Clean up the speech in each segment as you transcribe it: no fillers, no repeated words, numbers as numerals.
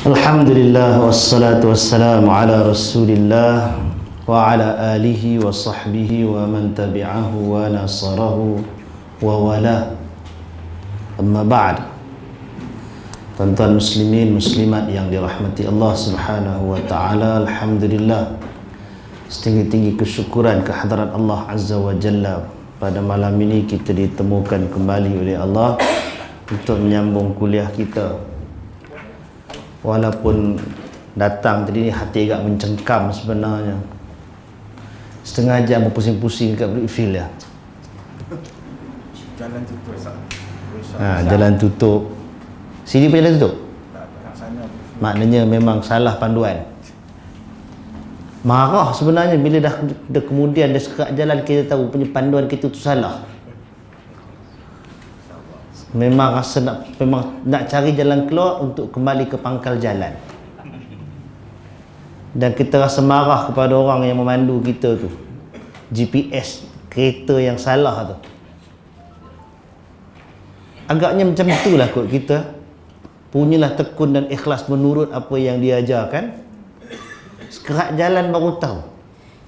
Alhamdulillah wassalatu wassalamu ala Rasulillah wa ala alihi wa sahbihi wa man tabi'ahu wa nasarahu wa wala. Amma ba'd. Tuan-tuan muslimin muslimat yang dirahmati Allah Subhanahu wa taala, alhamdulillah. Setinggi-tinggi kesyukuran kehadirat Allah Azza wa Jalla. Pada malam ini kita ditemukan kembali oleh Allah untuk menyambung kuliah kita. Walaupun datang tadi ni hati agak mencengkam sebenarnya. Setengah jam berpusing-pusing kat Brickfield ya. Jalan tutup Jalan tutup. Sini pun jalan tutup? Tak sana. Maknanya memang salah panduan. Marah sebenarnya bila dah kemudian dah sekat jalan kita tahu punya panduan kita tu salah. Memang rasa nak cari jalan keluar untuk kembali ke pangkal jalan. Dan kita rasa marah kepada orang yang memandu kita tu. GPS kereta yang salah tu. Agaknya macam itulah kot kita. Punyalah tekun dan ikhlas menurut apa yang dia ajarkan. Sekerat jalan baru tahu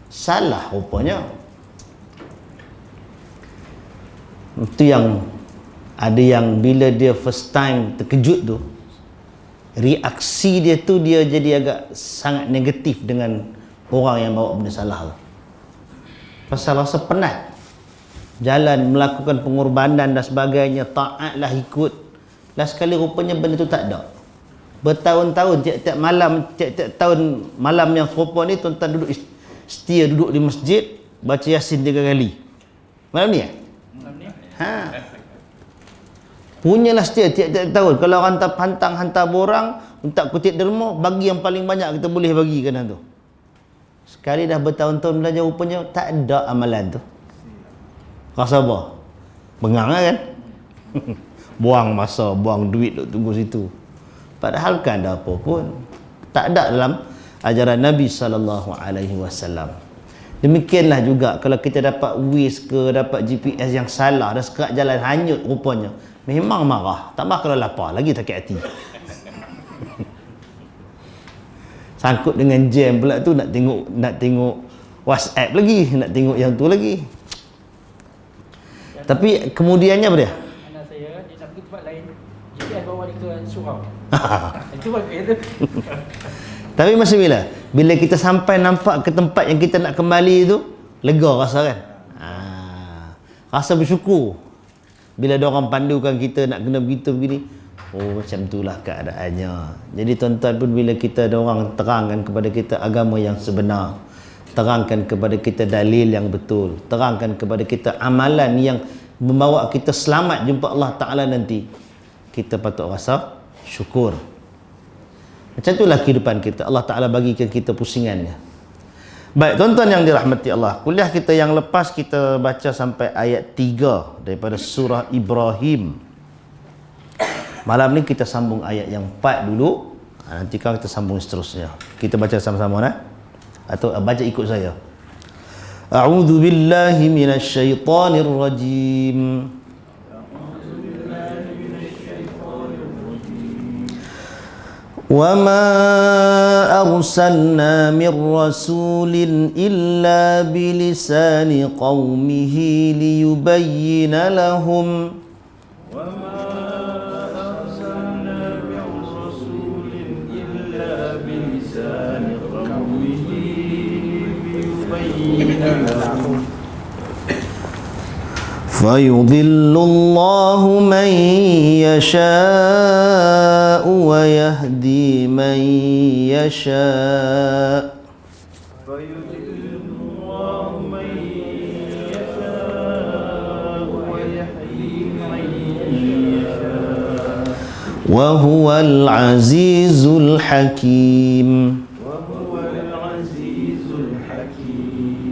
salah rupanya. Itu yang ada yang bila dia first time terkejut tu, reaksi dia tu dia jadi agak sangat negatif dengan orang yang bawa benda salah tu. Pasal rasa penat jalan, melakukan pengorbanan dan sebagainya, taatlah ikut. Last sekali rupanya benda tu tak ada. Bertahun-tahun, tiap-tiap tahun malam yang serupa ni, tuan-tuan duduk setia duduk di masjid baca Yasin 3 kali. Malam ni ya? Malam ni? Punyalah setia tiap-tiap tahun. Kalau orang hantar borang untuk kutip derma, bagi yang paling banyak kita boleh bagikan tu. Sekali dah bertahun-tahun belajar rupanya tak ada amalan tu. Rasa apa? Bengang kan? Buang masa, buang duit duk tunggu situ. Padahal kan ada apa pun. Tak ada dalam ajaran Nabi SAW. Demikianlah juga kalau kita dapat Waze ke, dapat GPS yang salah, dah sekerat jalan hanyut rupanya. Memang marah. Tambah kalau lapar, lagi sakit hati. Sangkut dengan jam pula tu, nak tengok WhatsApp lagi, nak tengok yang tu lagi. Tapi kemudiannya apa dia? Anak saya, dia nak pergi tempat lain, GPS bawa dia ke surau. Itu bagus tu. Tapi masa bila kita sampai nampak ke tempat yang kita nak kembali tu, lega rasa kan? Rasa bersyukur. Bila ada orang pandukan kita nak kena begitu begini, oh macam itulah keadaannya. Jadi tuan-tuan pun bila kita ada orang terangkan kepada kita agama yang sebenar, terangkan kepada kita dalil yang betul, terangkan kepada kita amalan yang membawa kita selamat jumpa Allah Ta'ala nanti, kita patut rasa syukur. Macam itulah kehidupan kita. Allah Ta'ala bagikan kita pusingannya. Baik, tuan-tuan yang dirahmati Allah, kuliah kita yang lepas kita baca sampai ayat 3 daripada surah Ibrahim. Malam ni kita sambung ayat yang 4 dulu. Nanti kan kita sambung seterusnya. Kita baca sama-sama atau baca ikut saya. A'udzu billahi minasy syaithanir rajim. وَمَا أَرْسَلْنَا مِنْ رَسُولٍ إِلَّا بِلِسَانِ قَوْمِهِ لِيُبَيِّنَ لَهُمْ وَمَا أَرْسَلْنَا مِنْ رَسُولٍ إِلَّا بِلِسَانِ قَوْمِهِ لِيُبَيِّنَ لَهُمْ فَيُضِلُّ اللَّهُ مَن يَشَاءُ وَيَهْدِي مَن يَشَاءُ فَيُضِلُّ اللَّهُ مَن يَشَاءُ وَيَهْدِي مَن يَشَاءُ وَهُوَ الْعَزِيزُ الْحَكِيمُ. وَهُوَ الْعَزِيزُ الْحَكِيمُ.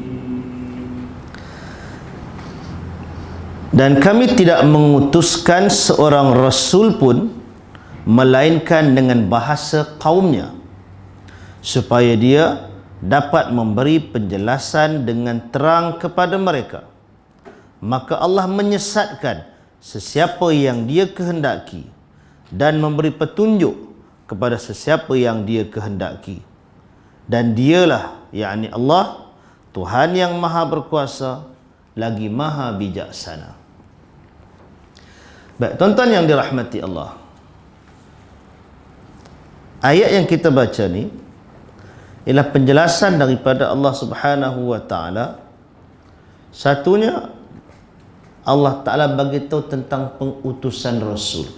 Dan kami tidak mengutuskan seorang rasul pun melainkan dengan bahasa kaumnya, supaya dia dapat memberi penjelasan dengan terang kepada mereka. Maka Allah menyesatkan sesiapa yang dia kehendaki dan memberi petunjuk kepada sesiapa yang dia kehendaki. Dan dialah, yakni Allah, Tuhan yang maha berkuasa lagi maha bijaksana. Baik, tuan-tuan yang dirahmati Allah, ayat yang kita baca ni ialah penjelasan daripada Allah Subhanahu wa taala. Satunya, Allah Ta'ala bagi tahu tentang pengutusan Rasul.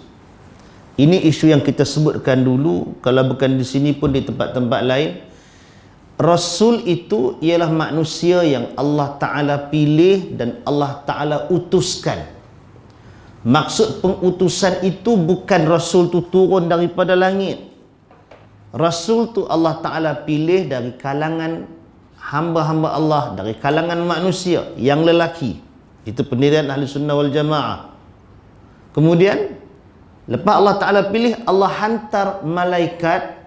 Ini isu yang kita sebutkan dulu, kalau bukan di sini pun di tempat-tempat lain. Rasul itu ialah manusia yang Allah Ta'ala pilih dan Allah Ta'ala utuskan. Maksud pengutusan itu bukan Rasul tu turun daripada langit. Rasul tu Allah Ta'ala pilih dari kalangan hamba-hamba Allah, dari kalangan manusia yang lelaki. Itu pendirian Ahli Sunnah wal Jamaah. Kemudian lepas Allah Ta'ala pilih, Allah hantar malaikat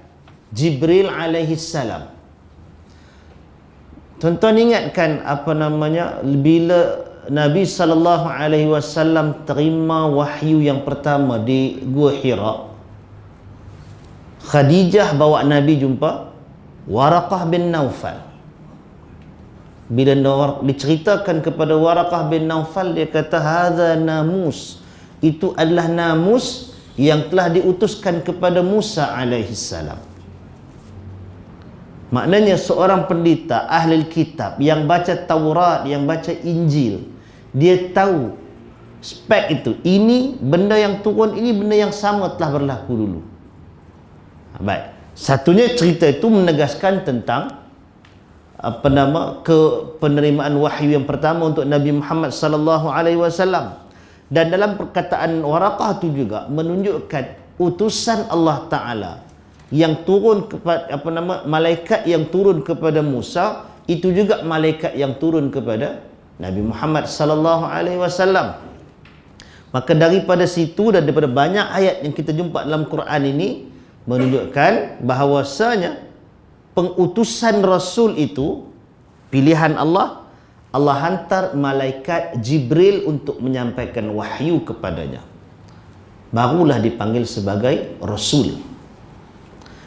Jibril alaihi salam. Tuan-tuan ingatkan bila Nabi SAW terima wahyu yang pertama di Gua Hira, Khadijah bawa Nabi jumpa Waraqah bin Naufal. Bila diceritakan kepada Waraqah bin Naufal, dia kata, hadza namus, itu adalah namus yang telah diutuskan kepada Musa alaihi salam. Maknanya seorang pendeta ahli kitab yang baca Taurat, yang baca Injil, dia tahu spek itu. Ini benda yang turun, ini benda yang sama telah berlaku dulu. Baik. Satunya cerita itu menegaskan tentang penerimaan wahyu yang pertama untuk Nabi Muhammad sallallahu alaihi wasallam. Dan dalam perkataan Waraqah itu juga menunjukkan utusan Allah Taala yang turun kepada malaikat yang turun kepada Musa, itu juga malaikat yang turun kepada Nabi Muhammad sallallahu alaihi wasallam. Maka daripada situ dan daripada banyak ayat yang kita jumpa dalam Quran ini menunjukkan bahawasanya pengutusan Rasul itu pilihan Allah. Allah hantar malaikat Jibril untuk menyampaikan wahyu kepadanya, barulah dipanggil sebagai Rasul.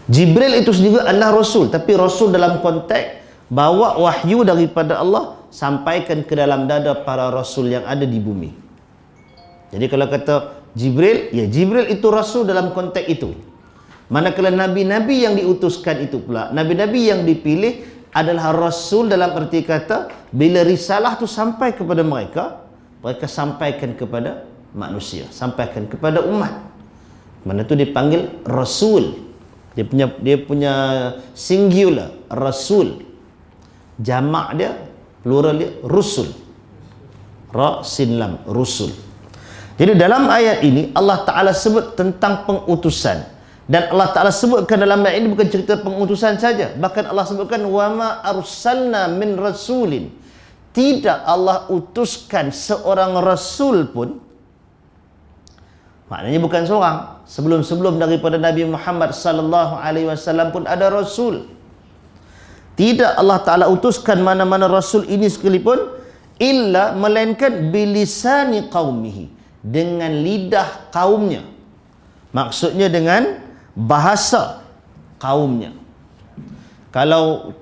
Jibril itu juga adalah Rasul, tapi Rasul dalam konteks bawa wahyu daripada Allah sampaikan ke dalam dada para Rasul yang ada di bumi. Jadi kalau kata Jibril, ya Jibril itu Rasul dalam konteks itu. Manakala Nabi-Nabi yang diutuskan itu pula, Nabi-Nabi yang dipilih adalah Rasul dalam arti kata, bila risalah tu sampai kepada mereka, mereka sampaikan kepada manusia, sampaikan kepada umat. Mana tu dipanggil Rasul. Dia punya singular, Rasul. Jamak dia, plural dia, Rusul. Ra, Sin, Lam, Rusul. Jadi dalam ayat ini, Allah Ta'ala sebut tentang pengutusan. Dan Allah Ta'ala sebutkan dalam ayat ini bukan cerita pengutusan saja. Bahkan Allah sebutkan, وَمَا أَرْسَلْنَا مِنْ رَسُولٍ. Tidak Allah utuskan seorang Rasul pun. Maknanya bukan seorang. Sebelum-sebelum daripada Nabi Muhammad sallallahu alaihi wasallam pun ada Rasul. Tidak Allah Ta'ala utuskan mana-mana Rasul ini sekalipun, illa melainkan bilisani qaumihi, dengan lidah kaumnya. Maksudnya dengan bahasa kaumnya. Kalau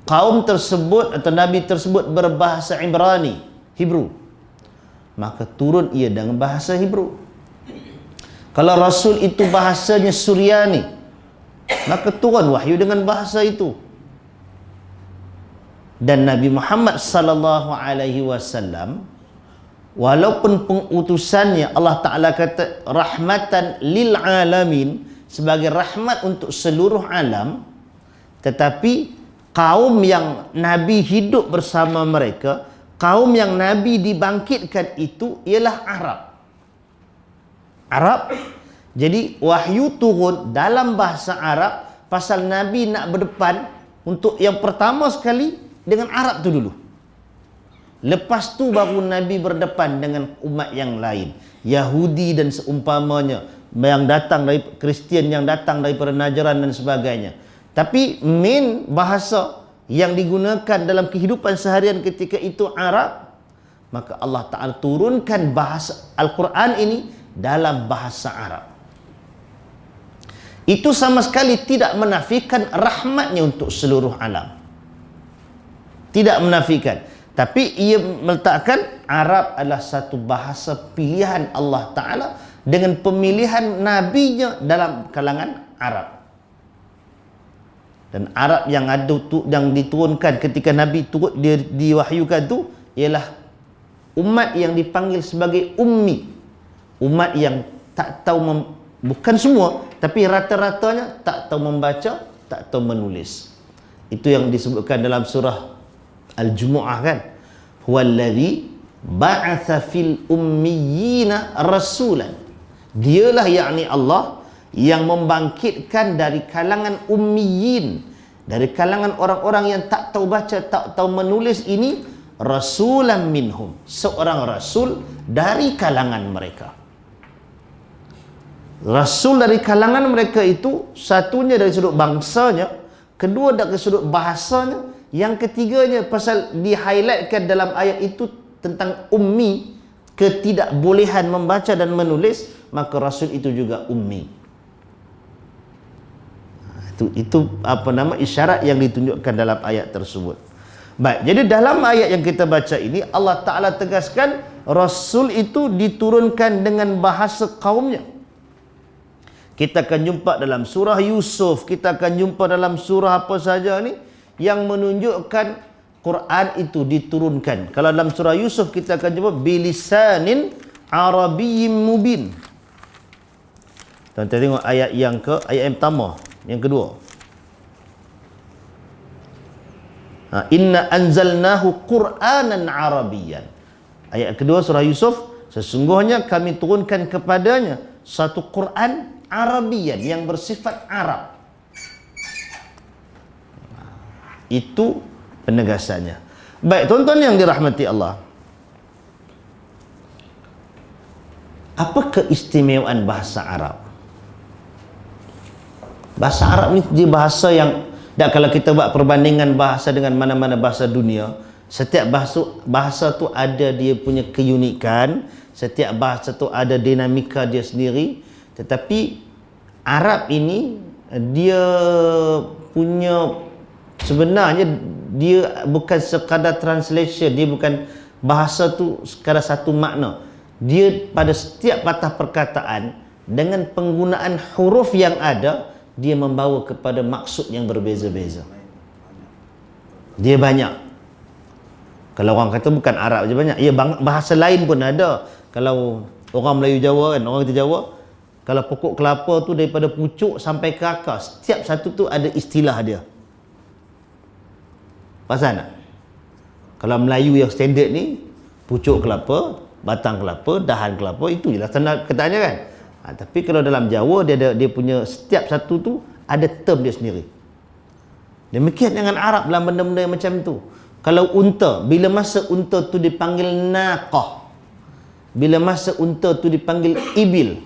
kaum tersebut atau Nabi tersebut berbahasa Ibrani, Hebrew, maka turun ia dengan bahasa Hebrew. Kalau Rasul itu bahasanya Suryani, maka turun wahyu dengan bahasa itu. Dan Nabi Muhammad sallallahu alaihi wasallam, walaupun pengutusannya Allah Ta'ala kata rahmatan lil alamin, sebagai rahmat untuk seluruh alam, tetapi kaum yang Nabi hidup bersama mereka, kaum yang Nabi dibangkitkan itu ialah Arab. Jadi wahyu turun dalam bahasa Arab, pasal Nabi nak berdepan untuk yang pertama sekali dengan Arab tu dulu. Lepas tu baru Nabi berdepan dengan umat yang lain, Yahudi dan seumpamanya, yang datang dari Kristian, yang datang daripada Najran dan sebagainya. Tapi main bahasa yang digunakan dalam kehidupan seharian ketika itu Arab. Maka Allah Ta'ala turunkan bahasa Al-Quran ini dalam bahasa Arab. itu sama sekali tidak menafikan rahmatnya untuk seluruh alam. Tidak menafikan. Tapi ia meletakkan Arab adalah satu bahasa pilihan Allah Ta'ala dengan pemilihan nabinya dalam kalangan Arab. Dan Arab yang ada yang diturunkan ketika Nabi turut diwahyukan tu ialah umat yang dipanggil sebagai ummi. Umat yang tak tahu bukan semua, tapi rata-ratanya tak tahu membaca, tak tahu menulis. Itu yang disebutkan dalam surah Al-Jumu'ah kan. Huwallazi ba'atha fil ummiyina rasulan. Dialah yakni Allah yang membangkitkan dari kalangan ummiyin, dari kalangan orang-orang yang tak tahu baca, tak tahu menulis ini, rasulan minhum, seorang rasul dari kalangan mereka. Rasul dari kalangan mereka itu satunya dari sudut bangsanya, kedua dari sudut bahasanya, yang ketiganya pasal di-highlightkan dalam ayat itu tentang ummi, ketidakbolehan membaca dan menulis, maka rasul itu juga ummi. Itu isyarat yang ditunjukkan dalam ayat tersebut. Baik, jadi dalam ayat yang kita baca ini Allah Ta'ala tegaskan rasul itu diturunkan dengan bahasa kaumnya. Kita akan jumpa dalam surah Yusuf, kita akan jumpa dalam surah apa saja ni yang menunjukkan Quran itu diturunkan. Kalau dalam surah Yusuf kita akan jumpa bilisanin arabiyyin mubin. Tuan-tuan tengok ayat yang pertama, yang kedua. Inna anzalnahu Qur'anan Arabiyyan. Ayat kedua surah Yusuf, sesungguhnya kami turunkan kepadanya satu Quran Arabiyyan yang bersifat Arab. Itu penegasannya. Baik, tuan-tuan yang dirahmati Allah. Apa keistimewaan bahasa Arab? Bahasa Arab ni dia bahasa yang kalau kita buat perbandingan bahasa dengan mana-mana bahasa dunia, setiap bahasa tu ada dia punya keunikan, setiap bahasa tu ada dinamika dia sendiri. Tetapi Arab ini dia punya, sebenarnya dia bukan sekadar translation, dia bukan bahasa tu sekadar satu makna. Dia pada setiap patah perkataan dengan penggunaan huruf yang ada, dia membawa kepada maksud yang berbeza-beza. Dia banyak. Kalau orang kata bukan Arab je banyak, ya bahasa lain pun ada. Kalau orang Melayu Jawa kan, orang kata Jawa, kalau pokok kelapa tu daripada pucuk sampai ke akar, setiap satu tu ada istilah dia. Pasal tak? Kalau Melayu yang standard ni, pucuk kelapa, batang kelapa, dahan kelapa, itu je lah tanda kataannya kan. Tapi kalau dalam Jawa dia punya setiap satu tu ada term dia sendiri. Demikian dengan Arab dalam benda-benda yang macam tu. Kalau unta, bila masa unta tu dipanggil naqah, bila masa unta tu dipanggil ibil,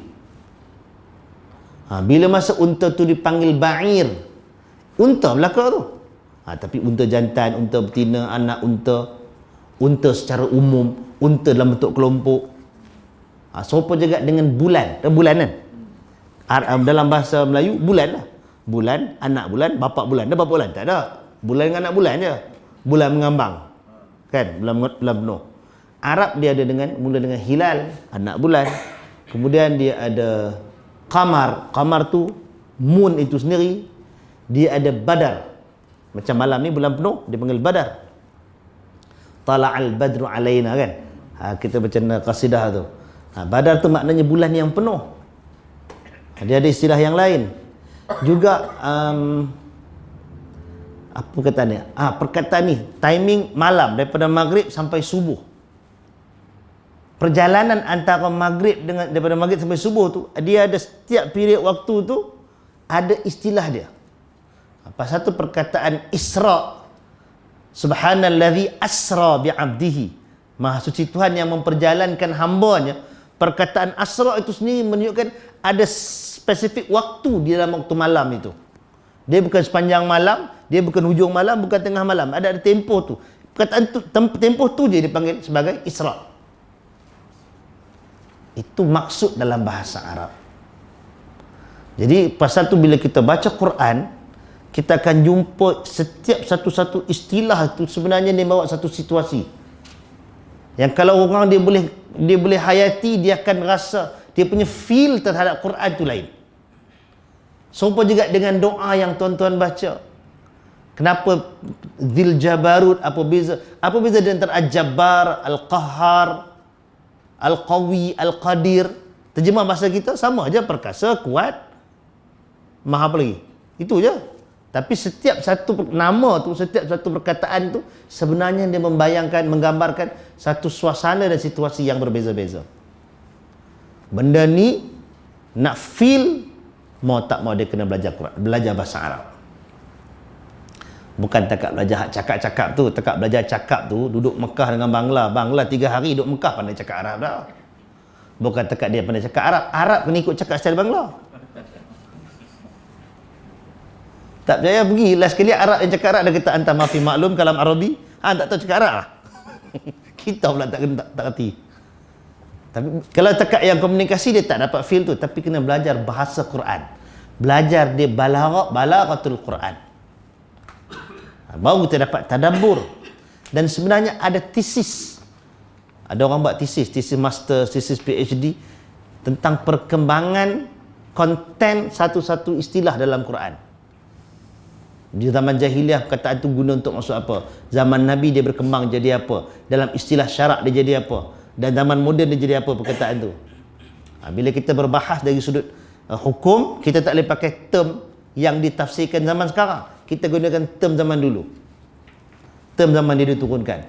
bila masa unta tu dipanggil ba'ir, unta belaka tu. Tapi unta jantan, unta betina, anak unta secara umum, unta dalam bentuk kelompok. Serupa juga dengan bulan. Bulan kan? Dalam bahasa Melayu, bulan lah. Bulan, anak bulan, bapak bulan. Ada bapak bulan? Tak ada. Bulan dengan anak bulan je. Bulan mengambang. Kan? Bulan penuh. Arab dia ada mula dengan hilal, anak bulan. Kemudian dia ada qamar. Qamar tu, moon itu sendiri. Dia ada badar. Macam malam ni bulan penuh, dia panggil badar. Tala'al badru alaina kan? Kita baca qasidah tu. Badar tu maknanya bulan yang penuh. Dia ada istilah yang lain. Juga apa kata ni? Perkataan ni, timing malam daripada maghrib sampai subuh. Perjalanan antara maghrib daripada maghrib sampai subuh tu, dia ada setiap period waktu tu ada istilah dia. Pasal tu perkataan Isra, subhanallazi asra bi'abdihi, Maha suci Tuhan yang memperjalankan hambanya. Perkataan asra itu sendiri menunjukkan ada spesifik waktu di dalam waktu malam itu. Dia bukan sepanjang malam, dia bukan hujung malam, bukan tengah malam. Ada tempoh tu. Perkataan tu, tempoh tu je dipanggil sebagai Isra. Itu maksud dalam bahasa Arab. Jadi pasal tu bila kita baca Quran, kita akan jumpa setiap satu-satu istilah tu sebenarnya dia bawa satu situasi. Yang kalau orang dia boleh hayati, dia akan rasa dia punya feel terhadap Quran tu lain. Serupa juga dengan doa yang tuan-tuan baca. Kenapa Dzil Jabarut, apa beza? Apa beza di antara Al-Jabbar, Al-Qahhar, Al-Qawi, Al-Qadir? Terjemah bahasa kita sama aja, perkasa, kuat, maha apa lagi? Itu je. Tapi setiap satu nama tu, setiap satu perkataan tu sebenarnya dia membayangkan, menggambarkan satu suasana dan situasi yang berbeza-beza. Benda ni nak feel, mau tak mau dia kena belajar Quran, belajar bahasa Arab. Bukan takat belajar cakap-cakap tu, takat belajar cakap tu, duduk Mekah dengan Bangla 3 hari duduk Mekah pandai cakap Arab dah. Bukan takat dia pandai cakap Arab, Arab kena ikut cakap style Bangla. Tak percaya pergi last sekali Arab yang cakap Arab dia kata anta mafi maklum kalam Arabi. Tak tahu cakap Arab lah. Kita pula tak reti. Tapi kalau takat yang komunikasi dia tak dapat feel tu, tapi kena belajar bahasa Quran. Belajar dia balaghatul Quran. Baru kita dapat tadabbur. Dan sebenarnya ada tesis. Ada orang buat tesis master, tesis PhD tentang perkembangan konten satu-satu istilah dalam Quran. Di zaman jahiliah perkataan tu guna untuk maksud apa? Zaman Nabi dia berkembang jadi apa? Dalam istilah syarak dia jadi apa? Dan zaman moden dia jadi apa perkataan tu? Bila kita berbahas dari sudut hukum, kita tak boleh pakai term yang ditafsirkan zaman sekarang. Kita gunakan term zaman dulu. Term zaman dia diturunkan.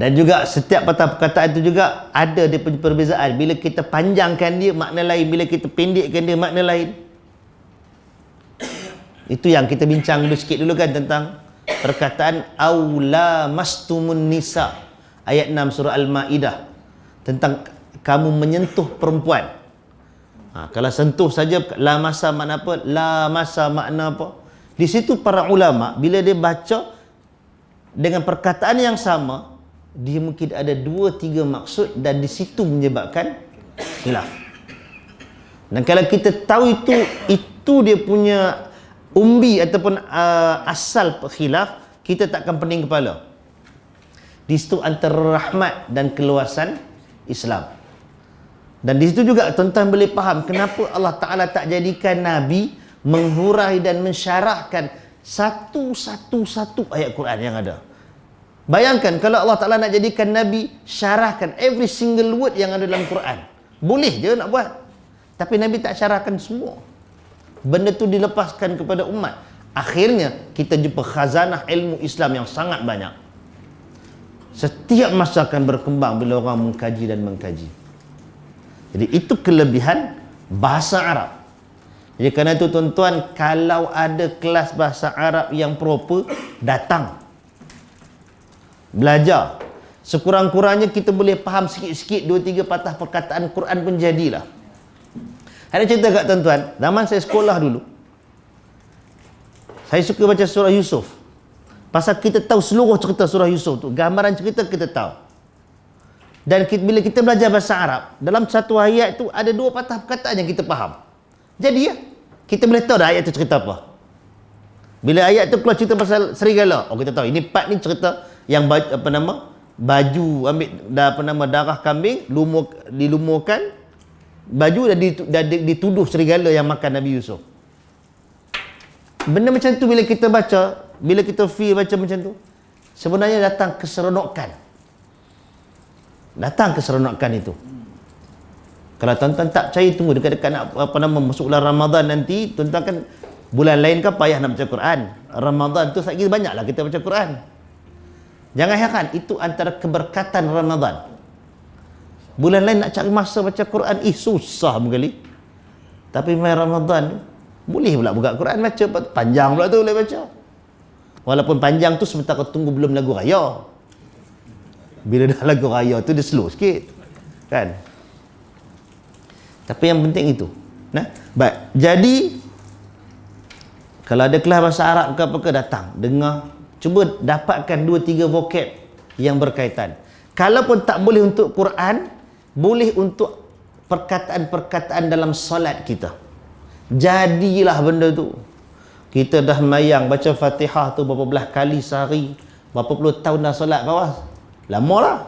Dan juga setiap patah perkataan itu juga ada dia punya perbezaan. Bila kita panjangkan dia makna lain, bila kita pendekkan dia makna lain. Itu yang kita bincang dulu sikit dulu kan tentang perkataan aula mastumun nisa, ayat 6 surah Al-Maidah, tentang kamu menyentuh perempuan. Kalau sentuh saja la masa makna apa? La masa makna apa? Di situ para ulama bila dia baca dengan perkataan yang sama, dia mungkin ada 2-3 maksud dan di situ menyebabkan khilaf. Dan kalau kita tahu itu dia punya umbi ataupun asal khilaf, kita takkan pening kepala. Di situ antara rahmat dan keluasan Islam. Dan di situ juga tuan-tuan boleh faham kenapa Allah Ta'ala tak jadikan Nabi menghurai dan mensyarahkan satu-satu ayat Quran yang ada. Bayangkan kalau Allah Ta'ala nak jadikan Nabi syarahkan every single word yang ada dalam Quran. Boleh je nak buat. Tapi Nabi tak syarahkan semua. Benda tu dilepaskan kepada umat. Akhirnya kita jumpa khazanah ilmu Islam yang sangat banyak. Setiap masa akan berkembang bila orang mengkaji dan mengkaji. Jadi itu kelebihan bahasa Arab. Jadi kerana itu tuan-tuan, kalau ada kelas bahasa Arab yang proper, datang. Belajar. Sekurang-kurangnya kita boleh faham sikit-sikit 2-3 patah perkataan Quran pun jadilah. Ada cerita kat tuan-tuan, zaman saya sekolah dulu, saya suka baca surah Yusuf. Pasal kita tahu seluruh cerita surah Yusuf tu, gambaran cerita kita tahu. Dan bila kita belajar bahasa Arab, dalam satu ayat tu ada 2 patah perkataan yang kita faham. Jadi kita boleh tahu dah ayat tu cerita apa. Bila ayat tu keluar cerita pasal serigala, kita tahu ini part ni cerita yang baju ambil darah kambing, dilumurkan baju dan dituduh serigala yang makan Nabi Yusuf. Benda macam tu bila kita baca, bila kita feel baca macam tu, sebenarnya datang keseronokan. Datang keseronokan itu. Kalau tuan-tuan tak percaya, tunggu dekat-dekat nak masuk bulan Ramadan nanti, tuan-tuan kan bulan lain kan payah nak baca Quran. Ramadan tu lagi banyaklah kita baca Quran. Jangan heran, itu antara keberkatan Ramadan. Bulan lain nak cari masa baca Quran, susah sekali. Tapi main Ramadan boleh pula buka Quran baca, panjang pula tu boleh baca. Walaupun panjang tu sementara tunggu belum lagu raya. Bila dah lagu raya tu dia slow sikit. Kan? Tapi yang penting itu. Baik. Jadi kalau ada kelas bahasa Arab ke apa ke, datang, dengar, cuba dapatkan 2-3 vocab yang berkaitan. Kalaupun tak boleh untuk Quran, boleh untuk perkataan-perkataan dalam solat kita. Jadilah benda tu. Kita dah mayang baca Fatihah tu berapa belah kali sehari, berapa puluh tahun dah solat kawan. Lama lah.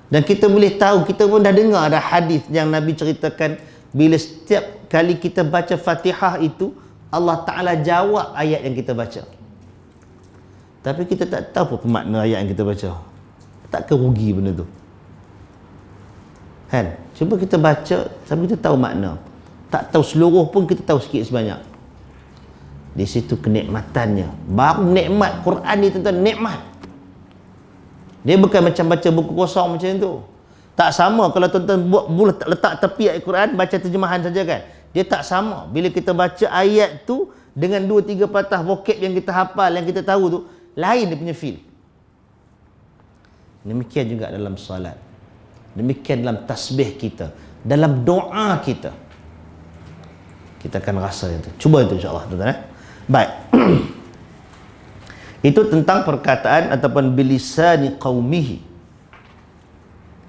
Dan kita boleh tahu, kita pun dah dengar ada hadis yang Nabi ceritakan, bila setiap kali kita baca Fatihah itu, Allah Ta'ala jawab ayat yang kita baca. Tapi kita tak tahu apa makna ayat yang kita baca. Takkan rugi benda tu? Kan? Cuba kita baca sampai kita tahu makna. Tak tahu seluruh pun kita tahu sikit sebanyak. Di situ kenikmatannya. Baru nikmat Quran ni tuan-tuan, nikmat. Dia bukan macam baca buku kosong macam tu. Tak sama kalau tuan-tuan buat letak tepi ayat Quran, baca terjemahan saja kan. Dia tak sama. Bila kita baca ayat tu dengan 2-3 patah vocab yang kita hafal, yang kita tahu tu, lain dia punya feel. Demikian juga dalam solat. Demikian dalam tasbih kita, dalam doa kita. Kita akan rasa itu. Cuba itu insya-Allah tuan-tuan. Baik. Itu tentang perkataan ataupun bilisani qaumihi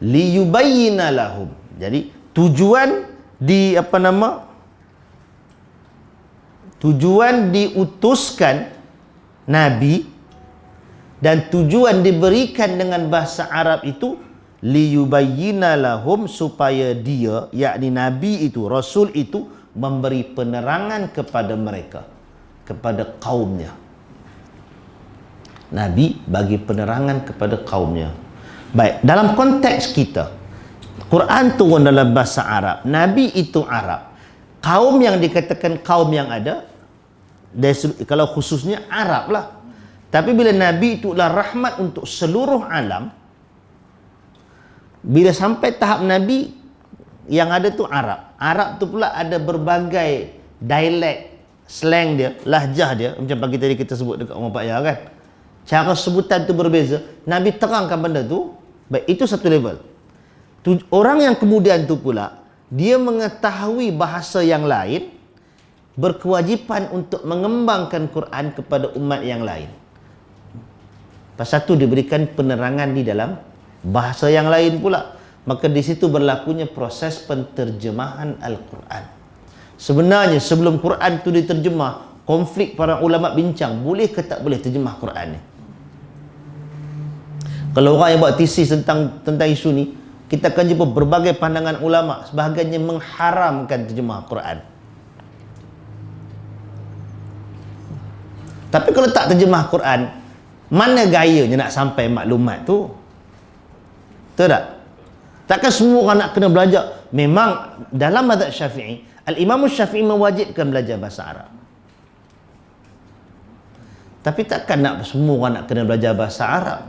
liyubayyina lahum. Jadi tujuan tujuan diutuskan Nabi dan tujuan diberikan dengan bahasa Arab itu liyubayyina lahum, supaya dia, yakni Nabi itu, Rasul itu, memberi penerangan kepada mereka, kepada kaumnya. Nabi bagi penerangan kepada kaumnya. Baik, dalam konteks kita, Quran turun dalam bahasa Arab, Nabi itu Arab. Kaum yang dikatakan kaum yang ada, kalau khususnya Arab lah. Tapi bila Nabi itu adalah rahmat untuk seluruh alam, bila sampai tahap Nabi, yang ada tu Arab. Arab tu pula ada berbagai dialek, slang dia, lahjah dia. Macam pagi tadi kita sebut dekat orang Pak Ya kan. Cara sebutan tu berbeza. Nabi terangkan benda tu. Baik, itu satu level. Orang yang kemudian tu pula, dia mengetahui bahasa yang lain, berkewajipan untuk mengembangkan Quran kepada umat yang lain. Pasal tu diberikan penerangan di dalam bahasa yang lain pula. Maka di situ berlakunya proses penterjemahan Al-Quran. Sebenarnya sebelum Quran tu diterjemah, konflik para ulama bincang, boleh ke tak boleh terjemah Quran ni. Kalau orang yang buat tesis tentang isu ni, kita akan jumpa berbagai pandangan ulama, sebahagiannya mengharamkan terjemah Quran. Tapi kalau tak terjemah Quran, mana gayanya nak sampai maklumat tu? Betul tak? Takkan semua orang nak kena belajar. Memang dalam mazhab Syafi'i, Al-Imam Syafi'i mewajibkan belajar bahasa Arab. Tapi takkan nak semua orang nak kena belajar bahasa Arab.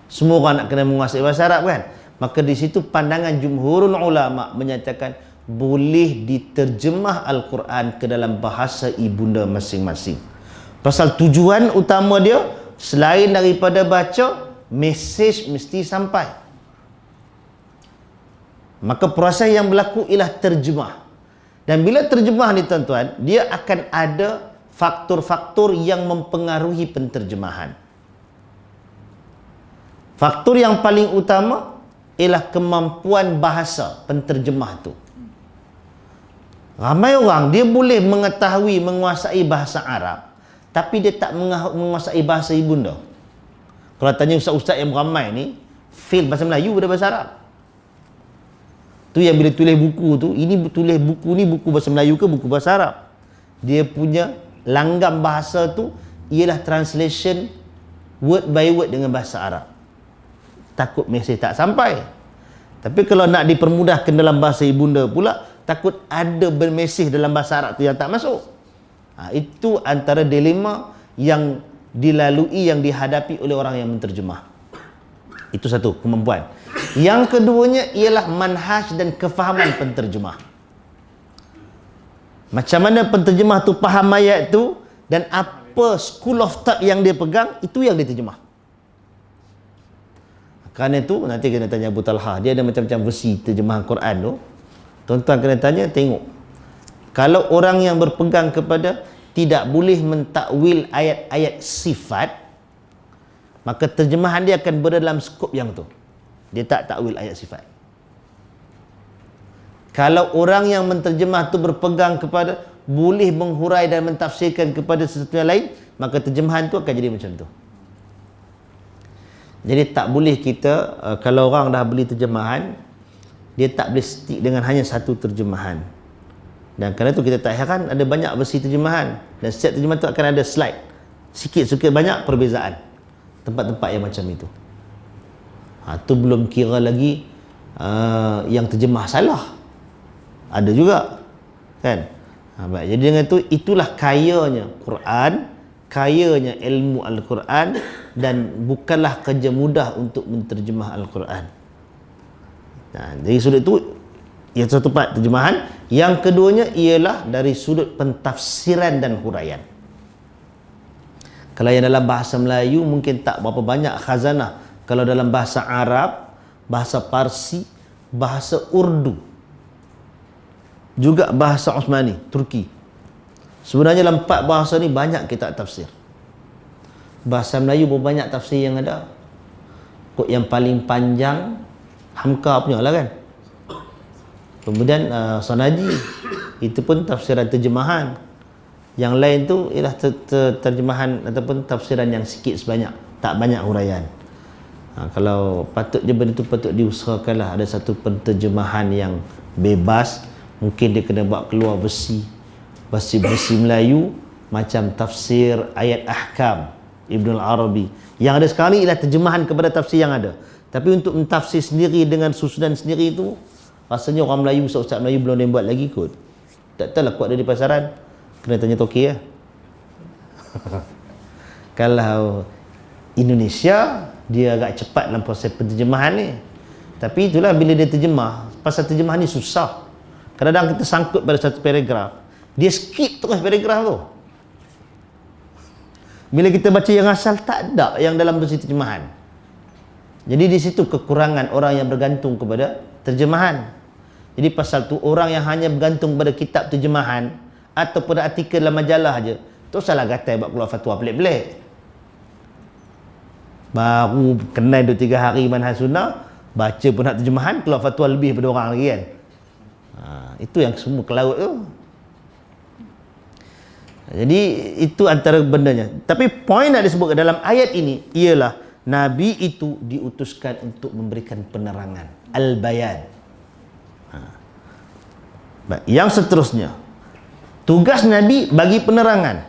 Semua orang nak kena menguasai bahasa Arab kan? Maka di situ pandangan jumhurul ulama menyatakan boleh diterjemah Al-Quran ke dalam bahasa ibunda masing-masing. Pasal tujuan utama dia, selain daripada baca, mesej mesti sampai. Maka proses yang berlaku ialah terjemah. Dan bila terjemah ni tuan-tuan, dia akan ada faktor-faktor yang mempengaruhi penterjemahan. Faktor yang paling utama ialah kemampuan bahasa penterjemah tu. Ramai orang dia boleh mengetahui, menguasai bahasa Arab, tapi dia tak menguasai bahasa ibunda. Kalau tanya ustaz-ustaz yang ramai ni, fail bahasa Melayu pada bahasa Arab. Tu yang bila tulis buku tu, ini tulis buku ni buku bahasa Melayu ke buku bahasa Arab. Dia punya langgam bahasa tu ialah translation word by word dengan bahasa Arab. Takut mesej tak sampai. Tapi kalau nak dipermudahkan dalam bahasa ibunda pula, takut ada bermesej dalam bahasa Arab tu yang tak masuk. Itu antara dilema yang dilalui, yang dihadapi oleh orang yang menterjemah. Itu satu kemampuan. Yang keduanya ialah manhaj dan kefahaman penterjemah. Macam mana penterjemah tu faham ayat tu, dan apa school of thought yang dia pegang, itu yang dia terjemah. Kerana itu nanti kena tanya Abu Talha, dia ada macam-macam versi terjemahan Quran tu. Tuan-tuan kena tanya, tengok. Kalau orang yang berpegang kepada tidak boleh mentakwil ayat-ayat sifat, maka terjemahan dia akan berada dalam skop yang tu. Dia tak takwil ayat sifat. Kalau orang yang menterjemah tu berpegang kepada boleh menghurai dan mentafsirkan kepada sesuatu yang lain, maka terjemahan tu akan jadi macam tu. Jadi tak boleh kita kalau orang dah beli terjemahan, dia tak boleh stick dengan hanya satu terjemahan. Dan kerana itu kita tak heran ada banyak versi terjemahan, dan setiap terjemahan tu akan ada slide sikit-sikit banyak perbezaan tempat-tempat yang macam itu. Tu belum kira lagi yang terjemah salah, ada juga kan. Baik. Jadi dengan itu, itulah kayanya Quran, kayanya ilmu Al-Quran, dan bukanlah kerja mudah untuk menterjemah Al-Quran. Dari sudut itu, ia satu part terjemahan. Yang keduanya ialah dari sudut pentafsiran dan huraian. Kalau yang dalam bahasa Melayu mungkin tak berapa banyak khazanah. Kalau dalam bahasa Arab, bahasa Parsi, bahasa Urdu, juga bahasa Osmani, Turki. Sebenarnya dalam 4 bahasa ni banyak kitab tafsir. Bahasa Melayu berapa banyak tafsir yang ada? Kok yang paling panjang Hamka punya lah kan. Kemudian Sonaji, itu pun tafsiran terjemahan. Yang lain tu ialah terjemahan ataupun tafsiran yang sikit sebanyak, tak banyak huraian. Kalau patut je benda tu patut diusahakanlah ada satu penterjemahan yang bebas. Mungkin dia kena buat keluar versi Melayu macam tafsir ayat ahkam Ibn Arabi. Yang ada sekarang ni ialah terjemahan kepada tafsir yang ada. Tapi untuk mentafsir sendiri dengan susunan sendiri tu, rasanya orang Melayu, ustaz-ustaz Melayu belum dia buat lagi kot. Tak tahu lah kuat dia di pasaran. Kena tanya Toki lah. Kalau Indonesia, dia agak cepat dalam proses penterjemahan ni. Tapi itulah bila dia terjemah, pasal terjemahan ni susah. Kadang-kadang kita sangkut pada satu paragraf, dia skip terus paragraf tu. Bila kita baca yang asal, tak ada yang dalam versi terjemahan. Jadi di situ kekurangan orang yang bergantung kepada terjemahan. Jadi pasal tu orang yang hanya bergantung pada kitab terjemahan atau pada artikel dalam majalah aja, tu salah gatai buat keluar fatwa pelik-pelik. Baru kenal 2-3 hari manhaj sunnah, baca pun nak terjemahan, keluar fatwa lebih daripada orang lagi kan. Itu yang semua kelaut tu. Jadi itu antara bendanya. Tapi poin nak disebut dalam ayat ini ialah Nabi itu diutuskan untuk memberikan penerangan, al-bayan. Yang seterusnya, tugas Nabi bagi penerangan.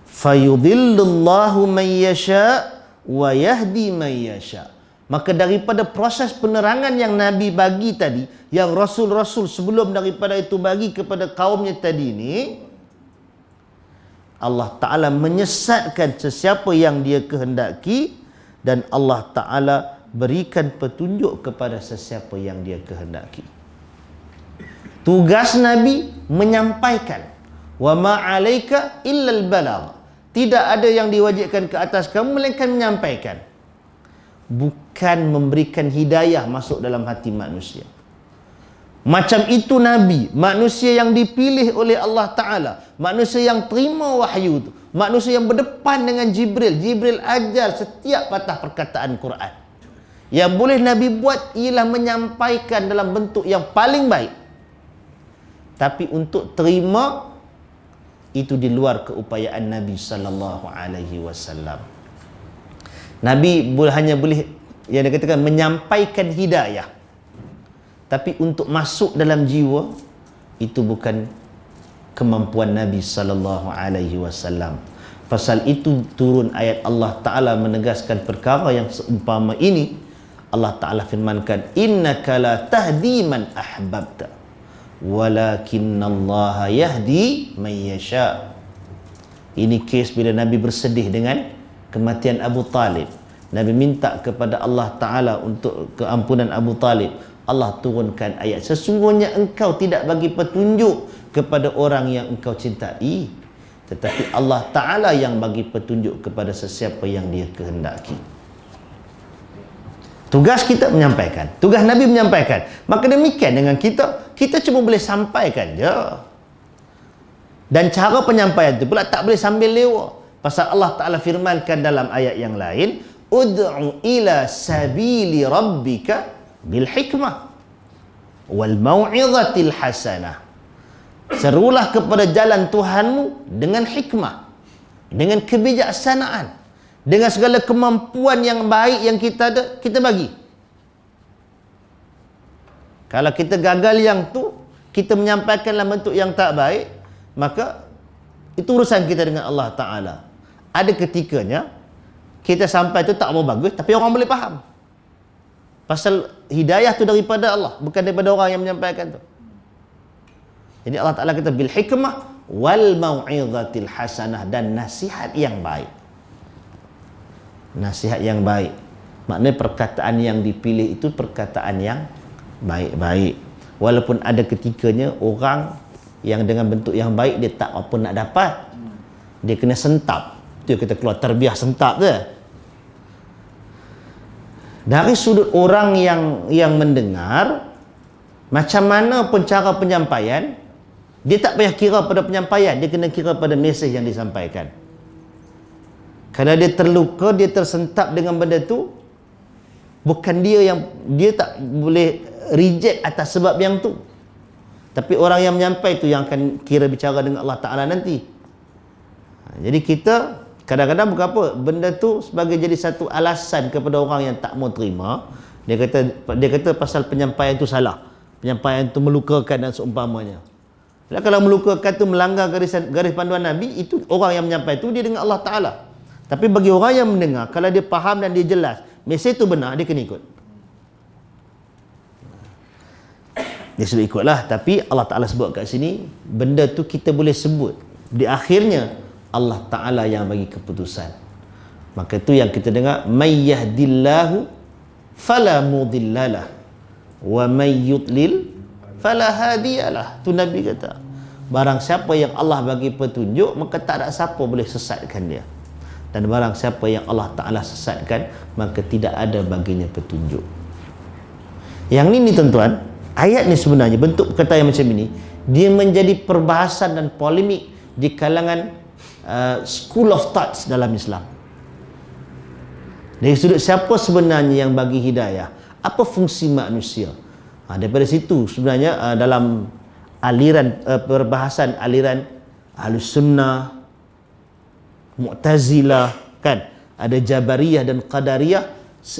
Fayudhillullahu man yasha wa yahdi man yasha. Maka daripada proses penerangan yang Nabi bagi tadi, yang Rasul-Rasul sebelum daripada itu bagi kepada kaumnya tadi ini, Allah Ta'ala menyesatkan sesiapa yang dia kehendaki, dan Allah Ta'ala berikan petunjuk kepada sesiapa yang dia kehendaki. Tugas Nabi menyampaikan. Wa ma'alaika illal balagh. Tidak ada yang diwajibkan ke atas kamu melainkan menyampaikan. Bukan memberikan hidayah masuk dalam hati manusia. Macam itu Nabi, manusia yang dipilih oleh Allah Ta'ala, manusia yang terima wahyu itu, manusia yang berdepan dengan Jibril. Jibril ajar setiap patah perkataan Quran. Yang boleh Nabi buat ialah menyampaikan dalam bentuk yang paling baik. Tapi untuk terima, itu di luar keupayaan Nabi SAW. Nabi hanya boleh, yang dikatakan menyampaikan hidayah. Tapi untuk masuk dalam jiwa, itu bukan kemampuan Nabi SAW. Pasal itu turun ayat Allah Ta'ala menegaskan perkara yang seumpama ini. Allah Ta'ala firmankan, innaka la tahdi man ahbabta, walakinnallaha yahdi man yasha. Ini kes bila Nabi bersedih dengan kematian Abu Talib. Nabi minta kepada Allah Ta'ala untuk keampunan Abu Talib. Allah turunkan ayat, sesungguhnya engkau tidak bagi petunjuk kepada orang yang engkau cintai, tetapi Allah Ta'ala yang bagi petunjuk kepada sesiapa yang dia kehendaki. Tugas kita menyampaikan, tugas Nabi menyampaikan. Maka demikian dengan kita, kita cuma boleh sampaikan je. Dan cara penyampaian itu pula tak boleh sambil lewa. Pasal Allah Ta'ala firmankan dalam ayat yang lain, ud'u ila sabili rabbika bil hikmah. wal mau'izatil hasanah. Serulah kepada jalan Tuhanmu dengan hikmah, dengan kebijaksanaan, dengan segala kemampuan yang baik yang kita ada, kita bagi. Kalau kita gagal yang tu, kita menyampaikan dalam bentuk yang tak baik, maka itu urusan kita dengan Allah Ta'ala. Ada ketikanya kita sampai tu tak mau bagus, tapi orang boleh faham. Pasal hidayah tu daripada Allah, bukan daripada orang yang menyampaikan tu. Jadi Allah Ta'ala kata bil hikmah wal mau'izatil hasanah, dan nasihat yang baik. Nasihat yang baik. Maknanya perkataan yang dipilih itu perkataan yang baik-baik. Walaupun ada ketikanya orang yang dengan bentuk yang baik dia tak apa nak dapat. Dia kena sentap. Itu kita keluar terbiah sentap tu. Dari sudut orang yang mendengar, macam mana pun cara penyampaian, dia tak payah kira pada penyampaian, dia kena kira pada mesej yang disampaikan. Kalau dia terluka, dia tersentap dengan benda tu, bukan dia tak boleh reject atas sebab yang tu. Tapi orang yang menyampai tu yang akan kira bicara dengan Allah Ta'ala nanti. Jadi kita kadang-kadang bukan apa, benda tu sebagai jadi satu alasan kepada orang yang tak mau terima. Dia kata pasal penyampaian tu salah, penyampaian tu melukakan dan seumpamanya. Kalau melukakan tu melanggar garis panduan Nabi, itu orang yang menyampaikan tu dia dengan Allah Ta'ala. Tapi bagi orang yang mendengar, kalau dia faham dan dia jelas mesej tu benar, dia kena ikut. Dia sudah ikutlah. Tapi Allah Ta'ala sebut kat sini, benda tu kita boleh sebut, di akhirnya Allah Ta'ala yang bagi keputusan. Maka itu yang kita dengar, may yahdillahu fala mudhillalah wa may yudlil fala hadiyalah. Tu Nabi kata, barang siapa yang Allah bagi petunjuk, maka tak ada siapa boleh sesatkan dia. Dan barang siapa yang Allah Ta'ala sesatkan, maka tidak ada baginya petunjuk. Yang ni tuan-tuan, ayat ni sebenarnya bentuk perkataan yang macam ini, dia menjadi perbahasan dan polemik di kalangan school of thoughts dalam Islam. Dari sudut siapa sebenarnya yang bagi hidayah, apa fungsi manusia. Daripada situ sebenarnya dalam aliran perbahasan aliran Ahlus Sunnah, Mu'tazilah, kan, ada Jabariyah dan Qadariyah,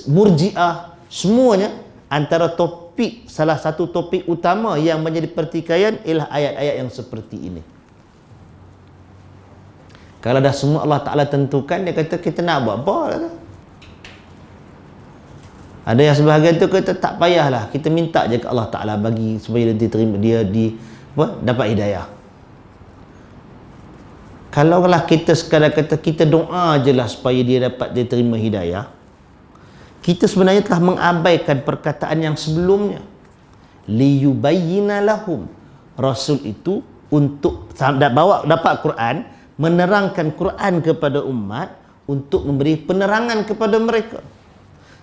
Murji'ah, semuanya antara topik, salah satu topik utama yang menjadi pertikaian ialah ayat-ayat yang seperti ini. Kalau dah semua Allah Ta'ala tentukan, dia kata kita nak buat apa? Ada yang sebahagian tu kata tak payahlah, kita minta je ke Allah Ta'ala bagi supaya dia terima, dia dapat hidayah. Kalaulah kita sekadar kata kita doa je lah supaya dia terima hidayah, kita sebenarnya telah mengabaikan perkataan yang sebelumnya. Liyubayyina lahum. Rasul itu untuk dapat Quran, menerangkan Quran kepada umat, untuk memberi penerangan kepada mereka.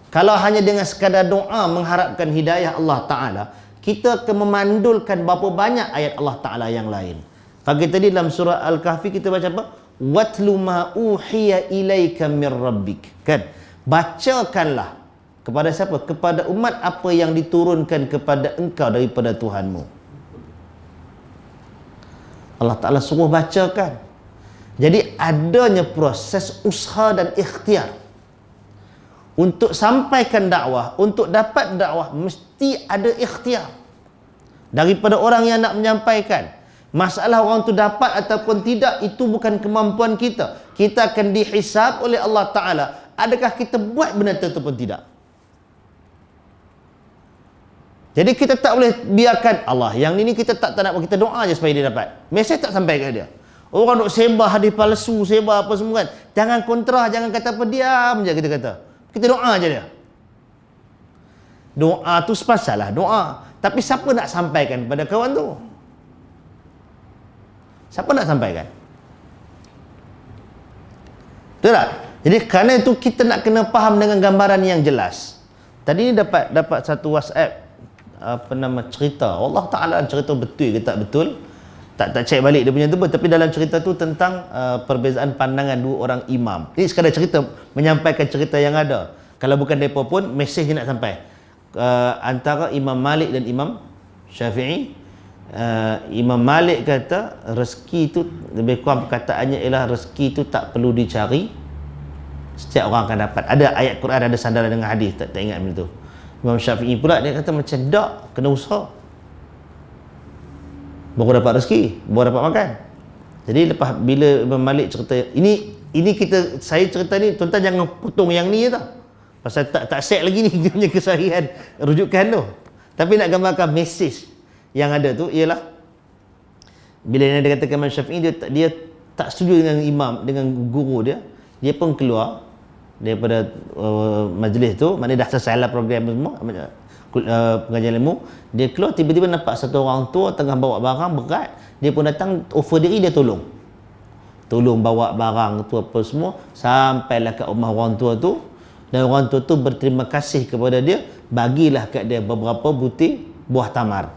Kalau hanya dengan sekadar doa mengharapkan hidayah Allah Ta'ala, kita akan memandulkan berapa banyak ayat Allah Ta'ala yang lain. Pagi tadi dalam surah Al-Kahfi kita baca apa? Watlu ma uhiya ilaika mir rabbik. Kan? Bacakanlah kepada siapa? Kepada umat apa yang diturunkan kepada engkau daripada Tuhanmu. Allah Ta'ala suruh bacakan. Jadi adanya proses usaha dan ikhtiar. Untuk sampaikan dakwah, untuk dapat dakwah, mesti ada ikhtiar daripada orang yang nak menyampaikan. Masalah orang tu dapat ataupun tidak, itu bukan kemampuan kita. Kita akan dihisab oleh Allah Ta'ala, adakah kita buat benda itu ataupun tidak. Jadi kita tak boleh biarkan Allah yang ini, kita tak nak, kita doa je supaya dia dapat. Mesej tak sampai ke dia. Orang duk sebar hadis palsu, sebar apa semua kan. Jangan kontra, jangan kata apa, diam je kita kata. Kita doa je dia. Doa tu sepasal lah doa. Tapi siapa nak sampaikan pada kawan tu? Siapa nak sampaikan? Betul tak? Jadi kerana itu kita nak kena faham dengan gambaran yang jelas. Tadi ni dapat satu WhatsApp cerita. Allah Ta'ala cerita betul ke tak betul? Tak cek balik dia punya tu pun. Tapi dalam cerita tu tentang perbezaan pandangan dua orang imam. Ini sekadar cerita, menyampaikan cerita yang ada. Kalau bukan mereka pun, mesej dia nak sampai. Antara Imam Malik dan Imam Syafi'i. Imam Malik kata rezeki tu lebih kurang perkataannya ialah rezeki tu tak perlu dicari, setiap orang akan dapat. Ada ayat Quran, ada sandaran dengan hadis, tak ingat benda tu. Imam Syafi'i pula dia kata macam tak, kena usaha baru dapat rezeki, baru dapat makan. Jadi lepas bila Imam Malik cerita ini saya cerita ni, tuan-tuan jangan potong yang ni je tau, pasal tak set lagi ni dia punya kesahihan rujukan tu. Tapi nak gambarkan mesej yang ada tu ialah bila dia katakan Imam Syafi'i dia tak setuju dengan imam, dengan guru dia pun keluar daripada majlis tu, maknanya dah selesai lah program semua, pengajian ilmu. Dia keluar, tiba-tiba nampak satu orang tua tengah bawa barang berat, dia pun datang offer diri, dia tolong bawa barang tu apa semua sampailah kat rumah orang tua tu, dan orang tua tu berterima kasih kepada dia, bagilah kat dia beberapa butir buah tamar,